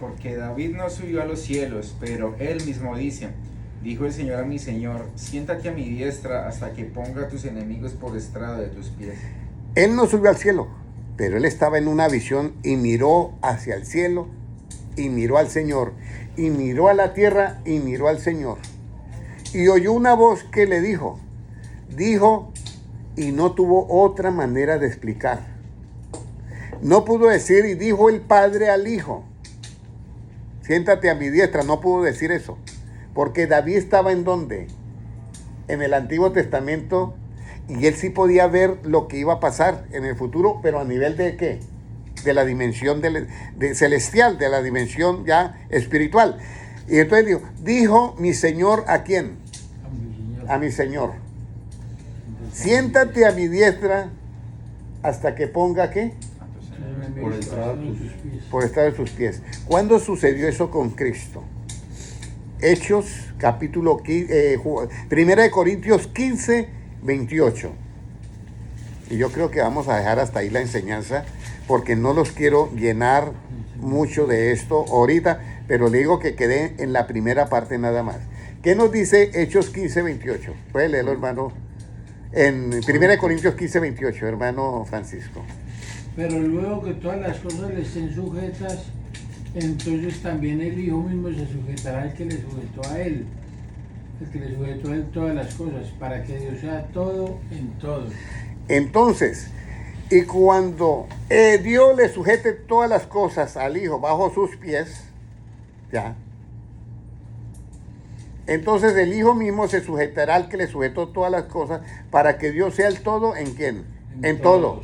Porque David no subió a los cielos, pero él mismo dice, dijo el Señor a mi Señor, siéntate a mi diestra hasta que ponga a tus enemigos por estrado de tus pies. Él no subió al cielo, pero él estaba en una visión y miró hacia el cielo y miró al Señor y miró a la tierra y miró al Señor. Y oyó una voz que le dijo y no tuvo otra manera de explicar. No pudo decir y dijo el Padre al Hijo, siéntate a mi diestra, no pudo decir eso. Porque David estaba ¿en dónde? En el Antiguo Testamento y él sí podía ver lo que iba a pasar en el futuro, pero a nivel de ¿qué? De la dimensión de celestial, de la dimensión ya espiritual. Y entonces dijo mi Señor ¿a quién? A mi Señor. Siéntate a mi diestra hasta que ponga ¿qué? Por estrado de tus pies. Por estrado de sus pies. ¿Cuándo sucedió eso con Cristo? Hechos, capítulo 1 Corintios 15, 28. Y yo creo que vamos a dejar hasta ahí la enseñanza, porque no los quiero llenar mucho de esto ahorita, pero le digo que quedé en la primera parte nada más. ¿Qué nos dice Hechos 15, 28? Puede leerlo, hermano. En 1 Corintios 15, 28, hermano Francisco. Pero luego que todas las cosas le estén sujetas, entonces también el Hijo mismo se sujetará al que le sujetó a él, el que le sujetó a él todas las cosas, para que Dios sea todo en todo. Entonces, y cuando Dios le sujete todas las cosas al Hijo bajo sus pies, ya, entonces el Hijo mismo se sujetará al que le sujetó todas las cosas, para que Dios sea el todo ¿en quién? En todo.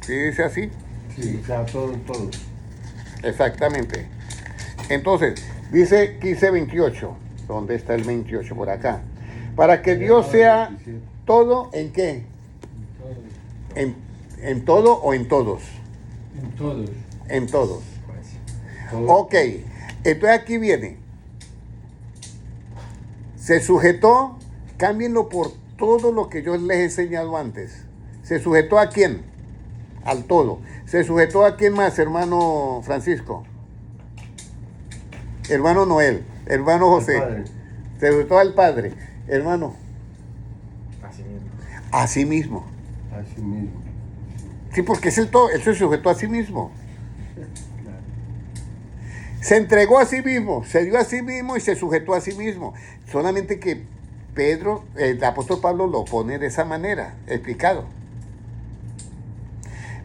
¿Sí dice así? Sí, sea todo en todo. Exactamente. Entonces, dice 15:28. ¿Dónde está el 28? Por acá. Para que Dios sea todo ¿en qué? ¿En todo o en todos? En todos. En todos. Todo. Ok. Entonces aquí viene. Se sujetó, cámbienlo por todo lo que yo les he enseñado antes. ¿Se sujetó a quién? Al todo. ¿Se sujetó a quién más, hermano Francisco? Hermano Noel, hermano José. Padre. Se sujetó al Padre, hermano. Así mismo. A sí mismo. Así mismo. Sí, porque es el todo, él se sujetó a sí mismo. Claro. Se entregó a sí mismo, se dio a sí mismo y se sujetó a sí mismo. Solamente que Pedro, el apóstol Pablo lo pone de esa manera, explicado.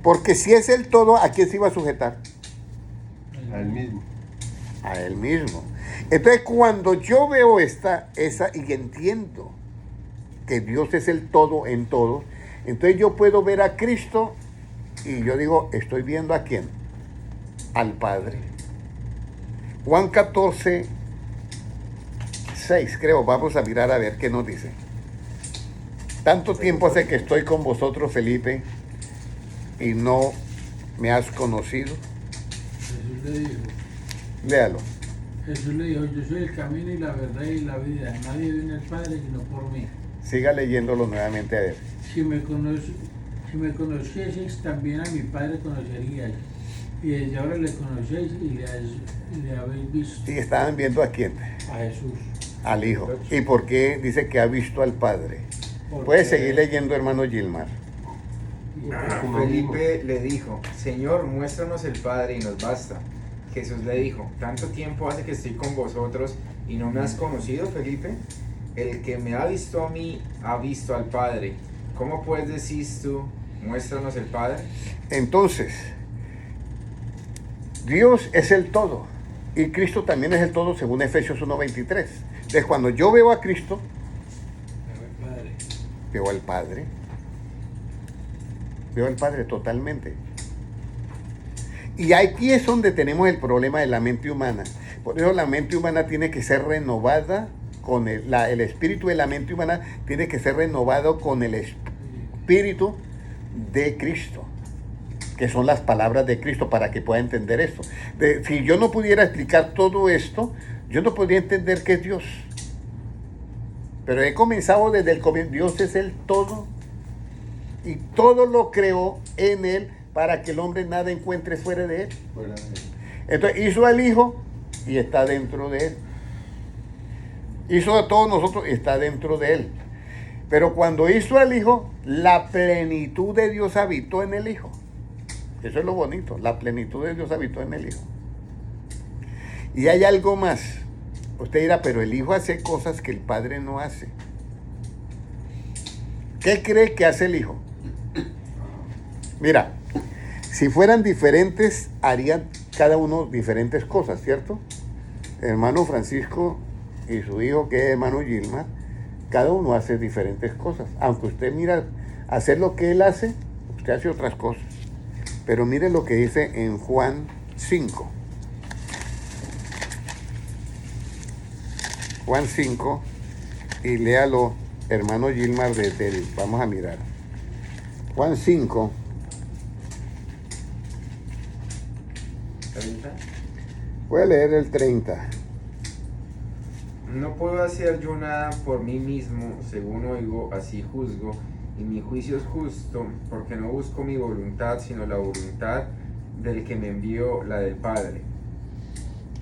Porque si es el todo, ¿a quién se iba a sujetar? Al mismo. A él mismo. Entonces, cuando yo veo esa y entiendo que Dios es el todo en todo, entonces yo puedo ver a Cristo y yo digo, estoy viendo ¿a quién? Al Padre. Juan 14, 6, creo. Vamos a mirar a ver qué nos dice. Tanto tiempo hace que estoy con vosotros, Felipe, y no me has conocido. Jesús le dijo, Léalo. Jesús le dijo, yo soy el camino y la verdad y la vida. Nadie viene al Padre sino por mí. Siga leyéndolo nuevamente a ver. Si me conocieseis, también a mi Padre conoceríais. Y desde ahora le conocéis y le habéis visto. Sí, estaban viendo a quién. A Jesús. Al Hijo. ¿Y por qué dice que ha visto al Padre? Porque- Puedes seguir leyendo, hermano Gilmar. Felipe le dijo, Señor, muéstranos el Padre y nos basta. Jesús le dijo, ¿tanto tiempo hace que estoy con vosotros y no me has conocido, Felipe? El que me ha visto a mí, ha visto al Padre. ¿Cómo pues decís tú, muéstranos el Padre? Entonces, Dios es el todo. Y Cristo también es el todo según Efesios 1:23. Entonces, cuando yo veo a Cristo, Pero el Padre. veo al Padre. Veo al Padre totalmente. Y aquí es donde tenemos el problema de la mente humana. Por eso la mente humana tiene que ser renovada con el espíritu de la mente humana tiene que ser renovado con el espíritu de Cristo, que son las palabras de Cristo, para que pueda entender esto. Si yo no pudiera explicar todo esto, yo no podría entender qué es Dios. Pero he comenzado desde el comienzo. Dios es el todo y todo lo creó en él para que el hombre nada encuentre fuera de él. Fuera de él. Entonces hizo al Hijo y está dentro de él. Hizo a todos nosotros y está dentro de él. Pero cuando hizo al Hijo, la plenitud de Dios habitó en el Hijo. Eso es lo bonito, la plenitud de Dios habitó en el Hijo. Y hay algo más. Usted dirá, pero el Hijo hace cosas que el Padre no hace. ¿Qué cree que hace el Hijo? Mira, si fueran diferentes, harían cada uno diferentes cosas, ¿cierto? El hermano Francisco y su hijo, que es hermano Gilmar, cada uno hace diferentes cosas. Aunque usted mira hacer lo que él hace, usted hace otras cosas. Pero mire lo que dice en Juan 5. Juan 5, y léalo, hermano Gilmar, desde el, vamos a mirar. Juan 5. 30. Voy a leer el 30. No puedo hacer yo nada por mí mismo, según oigo, así juzgo, y mi juicio es justo, porque no busco mi voluntad, sino la voluntad del que me envió, la del Padre.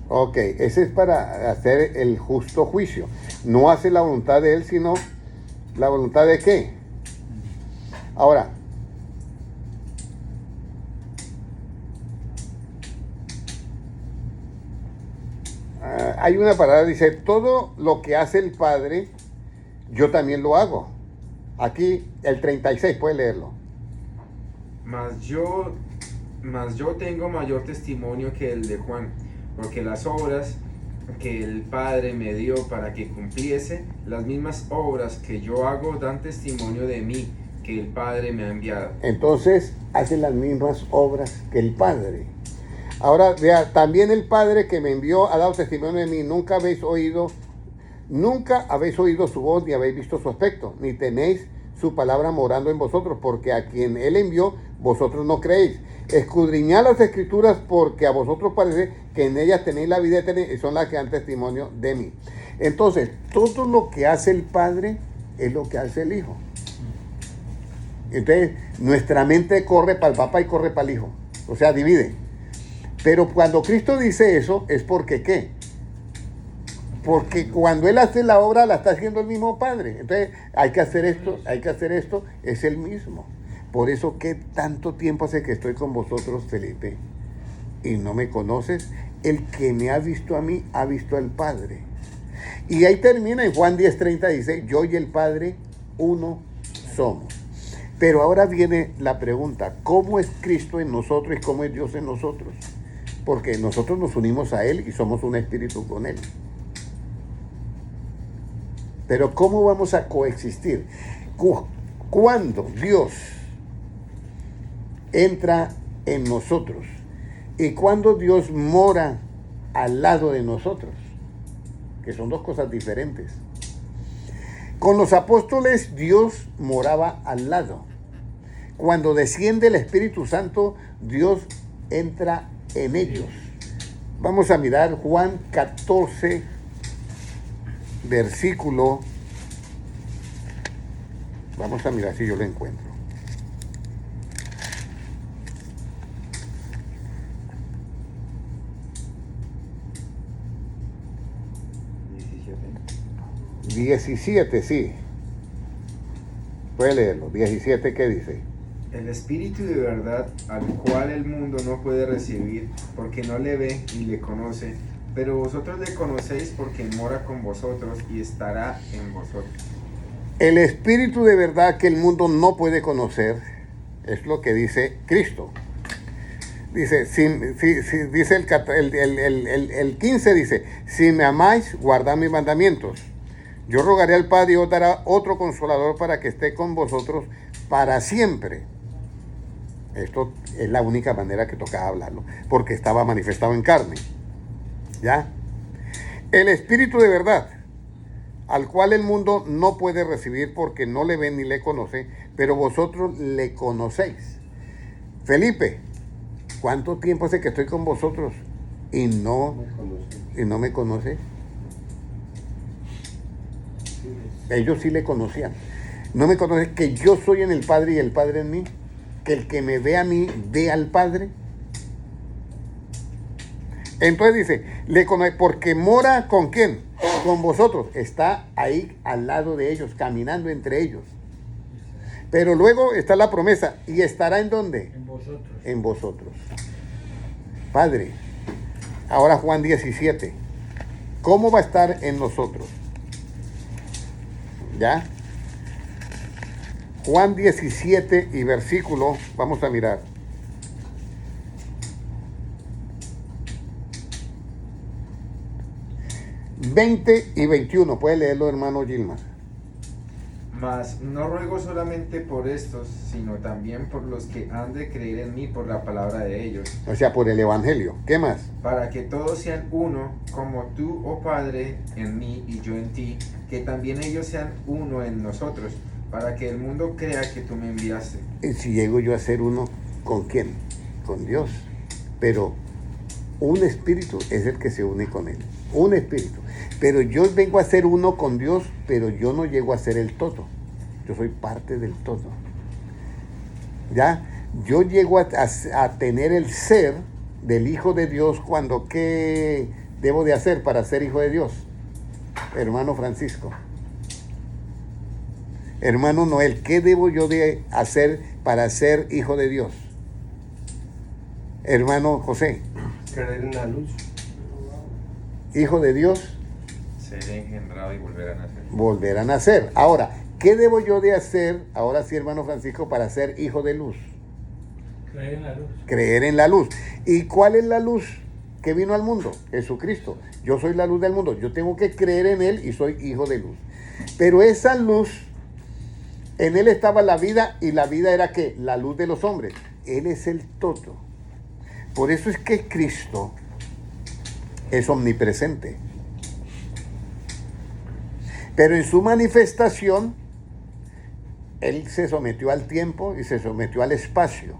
Ok, ese es para hacer el justo juicio. No hace la voluntad de él, sino la voluntad de qué. Ahora, hay una palabra, dice, todo lo que hace el Padre, yo también lo hago. Aquí el 36, puede leerlo. Mas yo tengo mayor testimonio que el de Juan, porque las obras que el Padre me dio para que cumpliese, las mismas obras que yo hago dan testimonio de mí, que el Padre me ha enviado. Entonces, hace las mismas obras que el Padre. Ahora, vea, también el Padre que me envió ha dado testimonio de mí. Nunca habéis oído su voz, ni habéis visto su aspecto, ni tenéis su palabra morando en vosotros, porque a quien él envió, vosotros no creéis. Escudriñad las Escrituras, porque a vosotros parece que en ellas tenéis la vida eterna, y son las que dan testimonio de mí. Entonces, todo lo que hace el Padre es lo que hace el Hijo. Entonces, nuestra mente corre para el Papá y corre para el Hijo. O sea, divide. Pero cuando Cristo dice eso, es porque ¿qué? Porque cuando Él hace la obra, la está haciendo el mismo Padre. Entonces, hay que hacer esto, es el mismo. Por eso, ¿qué tanto tiempo hace que estoy con vosotros, Felipe? Y no me conoces. El que me ha visto a mí, ha visto al Padre. Y ahí termina en Juan 10:30, dice, yo y el Padre, uno somos. Pero ahora viene la pregunta, ¿cómo es Cristo en nosotros y cómo es Dios en nosotros? Porque nosotros nos unimos a Él y somos un espíritu con Él. Pero ¿cómo vamos a coexistir? Cuando Dios entra en nosotros y cuando Dios mora al lado de nosotros, que son dos cosas diferentes. Con los apóstoles Dios moraba al lado. Cuando desciende el Espíritu Santo, Dios entra en ellos. Vamos a mirar Juan 14, versículo. Vamos a mirar si yo lo encuentro. ¿17? 17, sí. Puede leerlo. 17, ¿qué dice? El Espíritu de verdad, al cual el mundo no puede recibir, porque no le ve ni le conoce, pero vosotros le conocéis porque mora con vosotros y estará en vosotros. El Espíritu de verdad que el mundo no puede conocer, es lo que dice Cristo. Dice, dice el 15, dice, si me amáis, guardad mis mandamientos. Yo rogaré al Padre y os dará otro consolador para que esté con vosotros para siempre. Esto es la única manera que tocaba hablarlo, porque estaba manifestado en carne. ¿Ya? El Espíritu de verdad, al cual el mundo no puede recibir porque no le ve ni le conoce, pero vosotros le conocéis. Felipe, ¿cuánto tiempo hace que estoy con vosotros y no me conoce? Ellos sí le conocían. No me conoce que yo soy en el Padre y el Padre en mí, que el que me ve a mí ve al Padre. Entonces dice, le conoce porque mora ¿con quién? Con vosotros. Está ahí al lado de ellos, caminando entre ellos. Pero luego está la promesa, ¿y estará en dónde? En vosotros. En vosotros. Padre, ahora Juan 17, ¿cómo va a estar en nosotros? ¿Ya? Juan 17 y versículo, vamos a mirar. ...20 y 21, puede leerlo, hermano Gilmar. Mas no ruego solamente por estos, sino también por los que han de creer en mí por la palabra de ellos, O sea, por el evangelio. ¿Qué más? para que todos sean uno, como tú, oh Padre, en mí y yo en ti, que también ellos sean uno en nosotros, para que el mundo crea que tú me enviaste. Y si llego yo a ser uno, ¿con quién? Con Dios. Pero un espíritu es el que se une con Él. Un espíritu. Pero yo vengo a ser uno con Dios, pero yo no llego a ser el todo. Yo soy parte del todo. ¿Ya? Yo llego a tener el ser del Hijo de Dios cuando, ¿qué debo de hacer para ser hijo de Dios? Hermano Francisco. Hermano Noel, ¿qué debo yo de hacer para ser hijo de Dios? Hermano José. Creer en la luz. Hijo de Dios, Ser engendrado y volver a nacer. volver a nacer. Ahora, ¿qué debo yo de hacer, ahora sí, hermano Francisco, para ser hijo de luz? Creer en la luz. Creer en la luz. ¿Y cuál es la luz que vino al mundo? Jesucristo. Yo soy la luz del mundo. Yo tengo que creer en Él y soy hijo de luz. Pero esa luz, en Él estaba la vida, y la vida era ¿qué? La luz de los hombres. Él es el todo. Por eso es que Cristo es omnipresente. Pero en su manifestación, Él se sometió al tiempo y se sometió al espacio.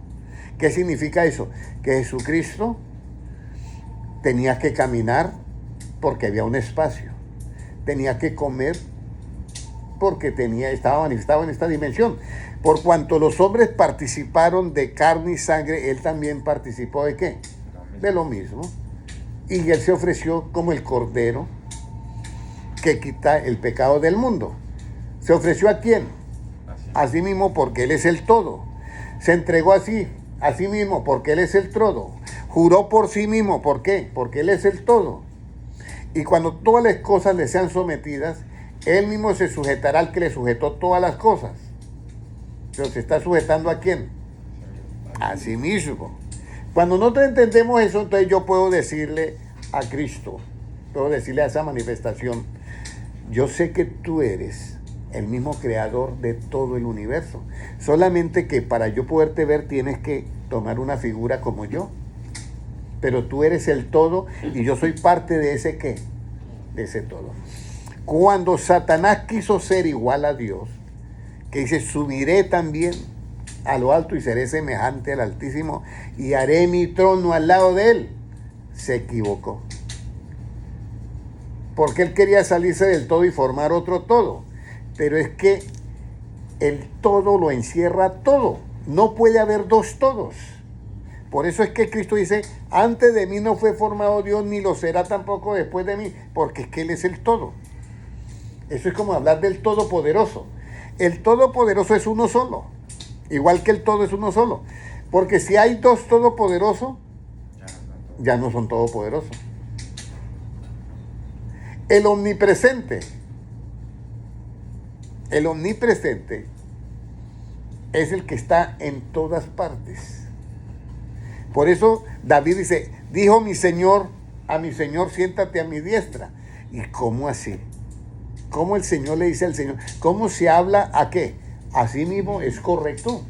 ¿Qué significa eso? Que Jesucristo tenía que caminar porque había un espacio. Tenía que comer porque estaba manifestado en esta dimensión. Por cuanto los hombres participaron de carne y sangre, Él también participó ¿de qué? De lo mismo. Y Él se ofreció como el Cordero que quita el pecado del mundo. ¿Se ofreció a quién? A sí mismo, porque Él es el todo. Se entregó a sí mismo, porque Él es el todo. Juró por sí mismo, ¿por qué? Porque Él es el todo. Y cuando todas las cosas le sean sometidas, Él mismo se sujetará al que le sujetó todas las cosas. Pero se está sujetando ¿a quién? A sí mismo. Cuando nosotros entendemos eso, entonces yo puedo decirle a Cristo, puedo decirle a esa manifestación, yo sé que tú eres el mismo creador de todo el universo. Solamente que para yo poderte ver tienes que tomar una figura como yo. Pero tú eres el todo y yo soy parte de ese ¿qué? De ese todo. Cuando Satanás quiso ser igual a Dios, que dice, subiré también a lo alto y seré semejante al Altísimo y haré mi trono al lado de Él, se equivocó. Porque Él quería salirse del todo y formar otro todo. Pero es que el todo lo encierra todo. No puede haber dos todos. Por eso es que Cristo dice, antes de mí no fue formado Dios, ni lo será tampoco después de mí, porque es que Él es el todo. Eso es como hablar del Todopoderoso. El Todopoderoso es uno solo, igual que el todo es uno solo. Porque si hay dos todopoderosos, ya no son todopoderosos. El omnipresente es el que está en todas partes. Por eso David dice, dijo mi Señor a mi Señor, siéntate a mi diestra. ¿Y cómo así? ¿Cómo el Señor le dice al Señor? ¿Cómo se habla a qué? A sí mismo es correcto.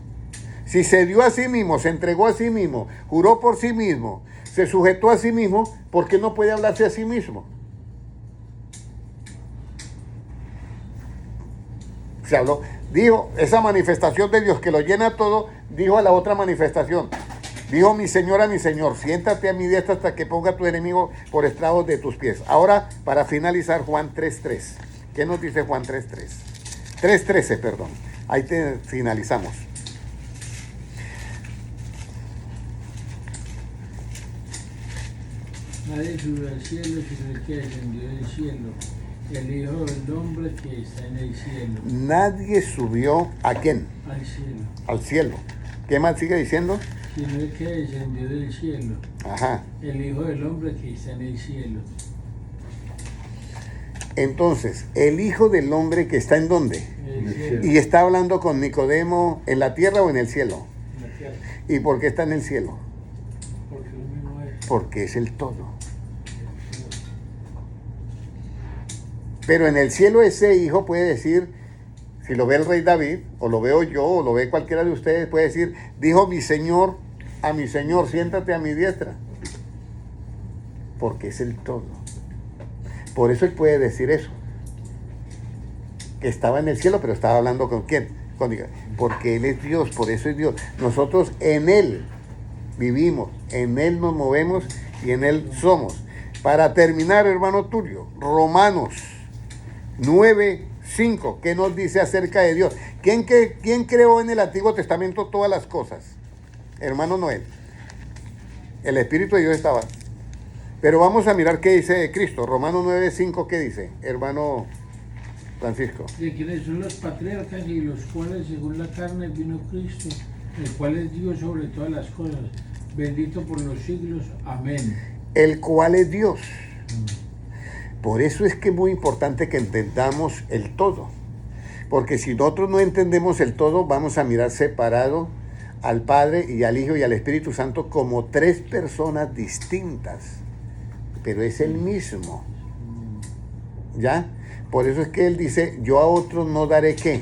Si se dio a sí mismo, se entregó a sí mismo, juró por sí mismo, se sujetó a sí mismo, ¿por qué no puede hablarse a sí mismo? Se habló, dijo, esa manifestación de Dios que lo llena todo, dijo a la otra manifestación, dijo mi Señor, siéntate a mi diestra hasta que ponga a tu enemigo por estrados de tus pies. Ahora, para finalizar, Juan 3:3. ¿Qué nos dice Juan 3:3? 3:13, perdón. Ahí finalizamos. Nadie subió al cielo sino el que descendió del cielo, el Hijo del Hombre que está en el cielo. Nadie subió ¿a quién? Al cielo. Al cielo. ¿Qué más sigue diciendo? Sino el que descendió del cielo, Ajá. el Hijo del Hombre que está en el cielo. Entonces, el Hijo del Hombre que está ¿en dónde? En el cielo. Y está hablando con Nicodemo, ¿en la tierra o en el cielo? En la tierra. ¿Y por qué está en el cielo? Porque lo mismo es. Porque es el todo. Pero en el cielo ese hijo puede decir, si lo ve el rey David, o lo veo yo, o lo ve cualquiera de ustedes, puede decir, dijo mi Señor a mi Señor, siéntate a mi diestra. Porque es el todo. Por eso él puede decir eso. Que estaba en el cielo, pero estaba hablando ¿con quién? Con Dios. Porque él es Dios, por eso es Dios. Nosotros en él vivimos, en él nos movemos y en él somos. Para terminar, hermano Tulio, Romanos 9:5, ¿qué nos dice acerca de Dios? ¿Quién creó en el Antiguo Testamento todas las cosas? Hermano Noel. El Espíritu de Dios estaba. Pero vamos a mirar qué dice Cristo. Romanos 9:5, ¿qué dice? Hermano Francisco. De quienes son los patriarcas y los cuales según la carne vino Cristo, el cual es Dios sobre todas las cosas, bendito por los siglos. Amén. El cual es Dios. Por eso es que es muy importante que entendamos el todo. Porque si nosotros no entendemos el todo, vamos a mirar separado al Padre y al Hijo y al Espíritu Santo como tres personas distintas. Pero es el mismo. ¿Ya? Por eso es que Él dice, yo a otros no daré ¿qué?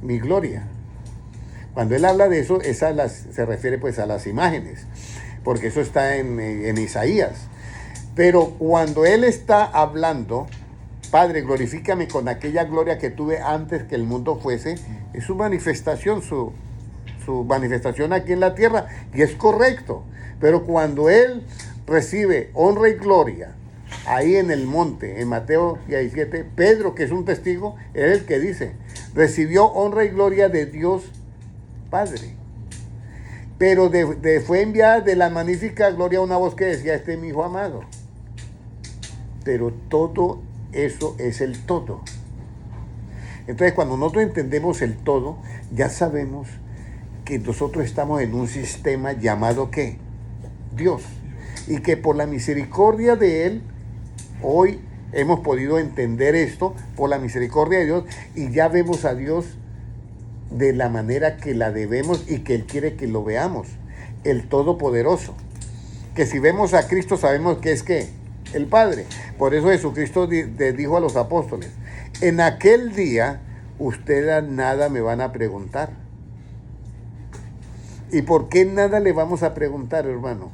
Mi gloria. Cuando Él habla de eso, se refiere pues a las imágenes. Porque eso está en Isaías. Pero cuando Él está hablando, Padre, glorifícame con aquella gloria que tuve antes que el mundo fuese, es su manifestación, su manifestación aquí en la tierra, y es correcto. Pero cuando Él recibe honra y gloria, ahí en el monte, en Mateo 17, Pedro, que es un testigo, es el que dice, recibió honra y gloria de Dios Padre. Pero fue enviada de la magnífica gloria una voz que decía, este es mi Hijo amado. Pero todo eso es el todo. Entonces, cuando nosotros entendemos el todo, ya sabemos que nosotros estamos en un sistema llamado ¿qué? Dios. Y que por la misericordia de Él, hoy hemos podido entender esto, por la misericordia de Dios, y ya vemos a Dios de la manera que la debemos y que Él quiere que lo veamos, el Todopoderoso. Que si vemos a Cristo sabemos que es ¿qué? El Padre. Por eso Jesucristo dijo a los apóstoles, en aquel día ustedes nada me van a preguntar. ¿Y por qué nada le vamos a preguntar, hermano?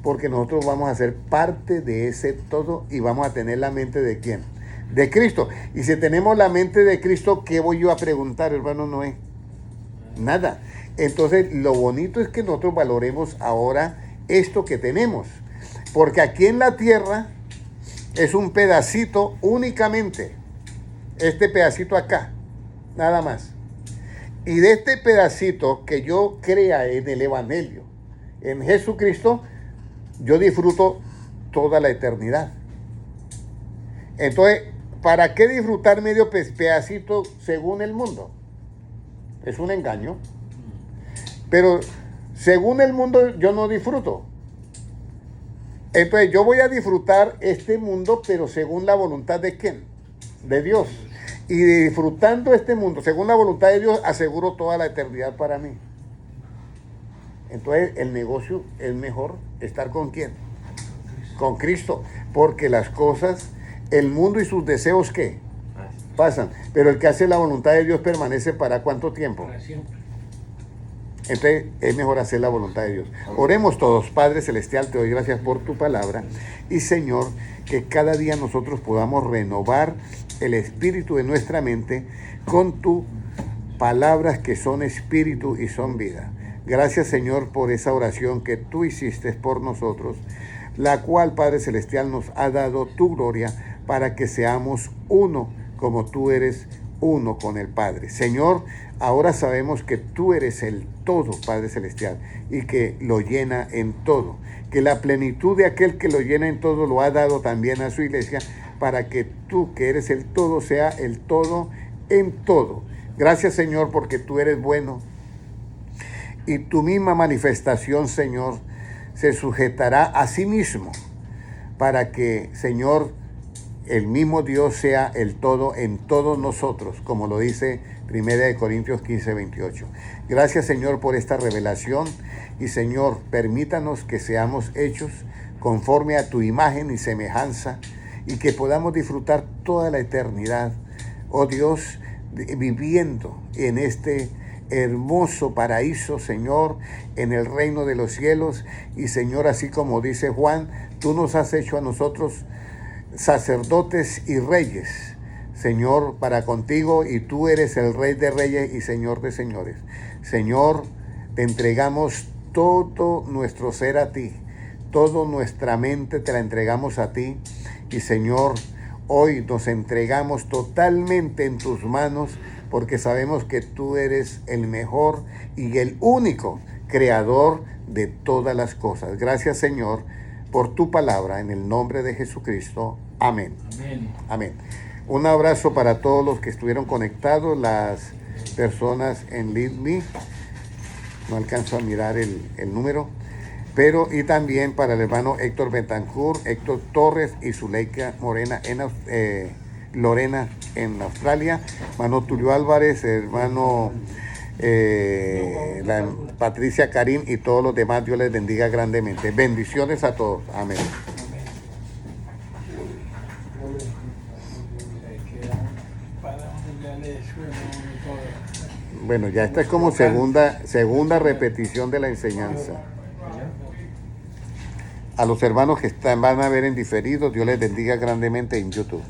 Porque nosotros vamos a ser parte de ese todo y vamos a tener la mente ¿de quién? De Cristo. Y si tenemos la mente de Cristo, ¿qué voy yo a preguntar, hermano Noé? Nada. Entonces, lo bonito es que nosotros valoremos ahora esto que tenemos. Porque aquí en la tierra es un pedacito únicamente. Este pedacito acá. Nada más. Y de este pedacito que yo crea en el Evangelio, en Jesucristo, yo disfruto toda la eternidad. Entonces, ¿para qué disfrutar medio pedacito según el mundo? Es un engaño. Pero según el mundo yo no disfruto. Entonces yo voy a disfrutar este mundo, pero según la voluntad de ¿quién? De Dios. Y disfrutando este mundo según la voluntad de Dios, aseguro toda la eternidad para mí. Entonces el negocio es mejor estar ¿con quién? Con Cristo. Porque las cosas, el mundo y sus deseos ¿qué? Pasan. Pero el que hace la voluntad de Dios permanece ¿para cuánto tiempo? Para siempre. Entonces es mejor hacer la voluntad de Dios. Oremos todos. Padre Celestial, te doy gracias por tu palabra. Y Señor, que cada día nosotros podamos renovar el espíritu de nuestra mente con tus palabras que son espíritu y son vida. Gracias, Señor, por esa oración que tú hiciste por nosotros, la cual, Padre Celestial, nos ha dado tu gloria para que seamos uno como tú eres uno con el Padre. Señor, ahora sabemos que tú eres el todo, Padre Celestial, y que lo llena en todo. Que la plenitud de aquel que lo llena en todo lo ha dado también a su iglesia, para que tú, que eres el todo, sea el todo en todo. Gracias, Señor, porque tú eres bueno. Y tu misma manifestación, Señor, se sujetará a sí mismo, para que, Señor, el mismo Dios sea el todo en todos nosotros, como lo dice 1 Corintios 15, 28. Gracias, Señor, por esta revelación. Y, Señor, permítanos que seamos hechos conforme a tu imagen y semejanza, y que podamos disfrutar toda la eternidad, oh Dios, viviendo en este hermoso paraíso, Señor, en el reino de los cielos. Y, Señor, así como dice Juan, tú nos has hecho a nosotros sacerdotes y reyes, Señor, para contigo, y tú eres el Rey de reyes y Señor de señores. Señor, te entregamos todo nuestro ser a ti, toda nuestra mente te la entregamos a ti. Y, Señor, hoy nos entregamos totalmente en tus manos, porque sabemos que tú eres el mejor y el único creador de todas las cosas. Gracias, Señor, por tu palabra, en el nombre de Jesucristo. Amén. Amén. Amén. Un abrazo para todos los que estuvieron conectados, las personas en LeadMe. No alcanzo a mirar el número. Pero, y también para el hermano Héctor Betancourt, Héctor Torres y Zuleika Morena Lorena en Australia, hermano Tulio Álvarez, hermano Patricia Karim y todos los demás. Dios les bendiga grandemente. Bendiciones a todos. Amén. Bueno, ya esta es como segunda repetición de la enseñanza. A los hermanos que van a ver en diferido, Dios les bendiga grandemente en YouTube.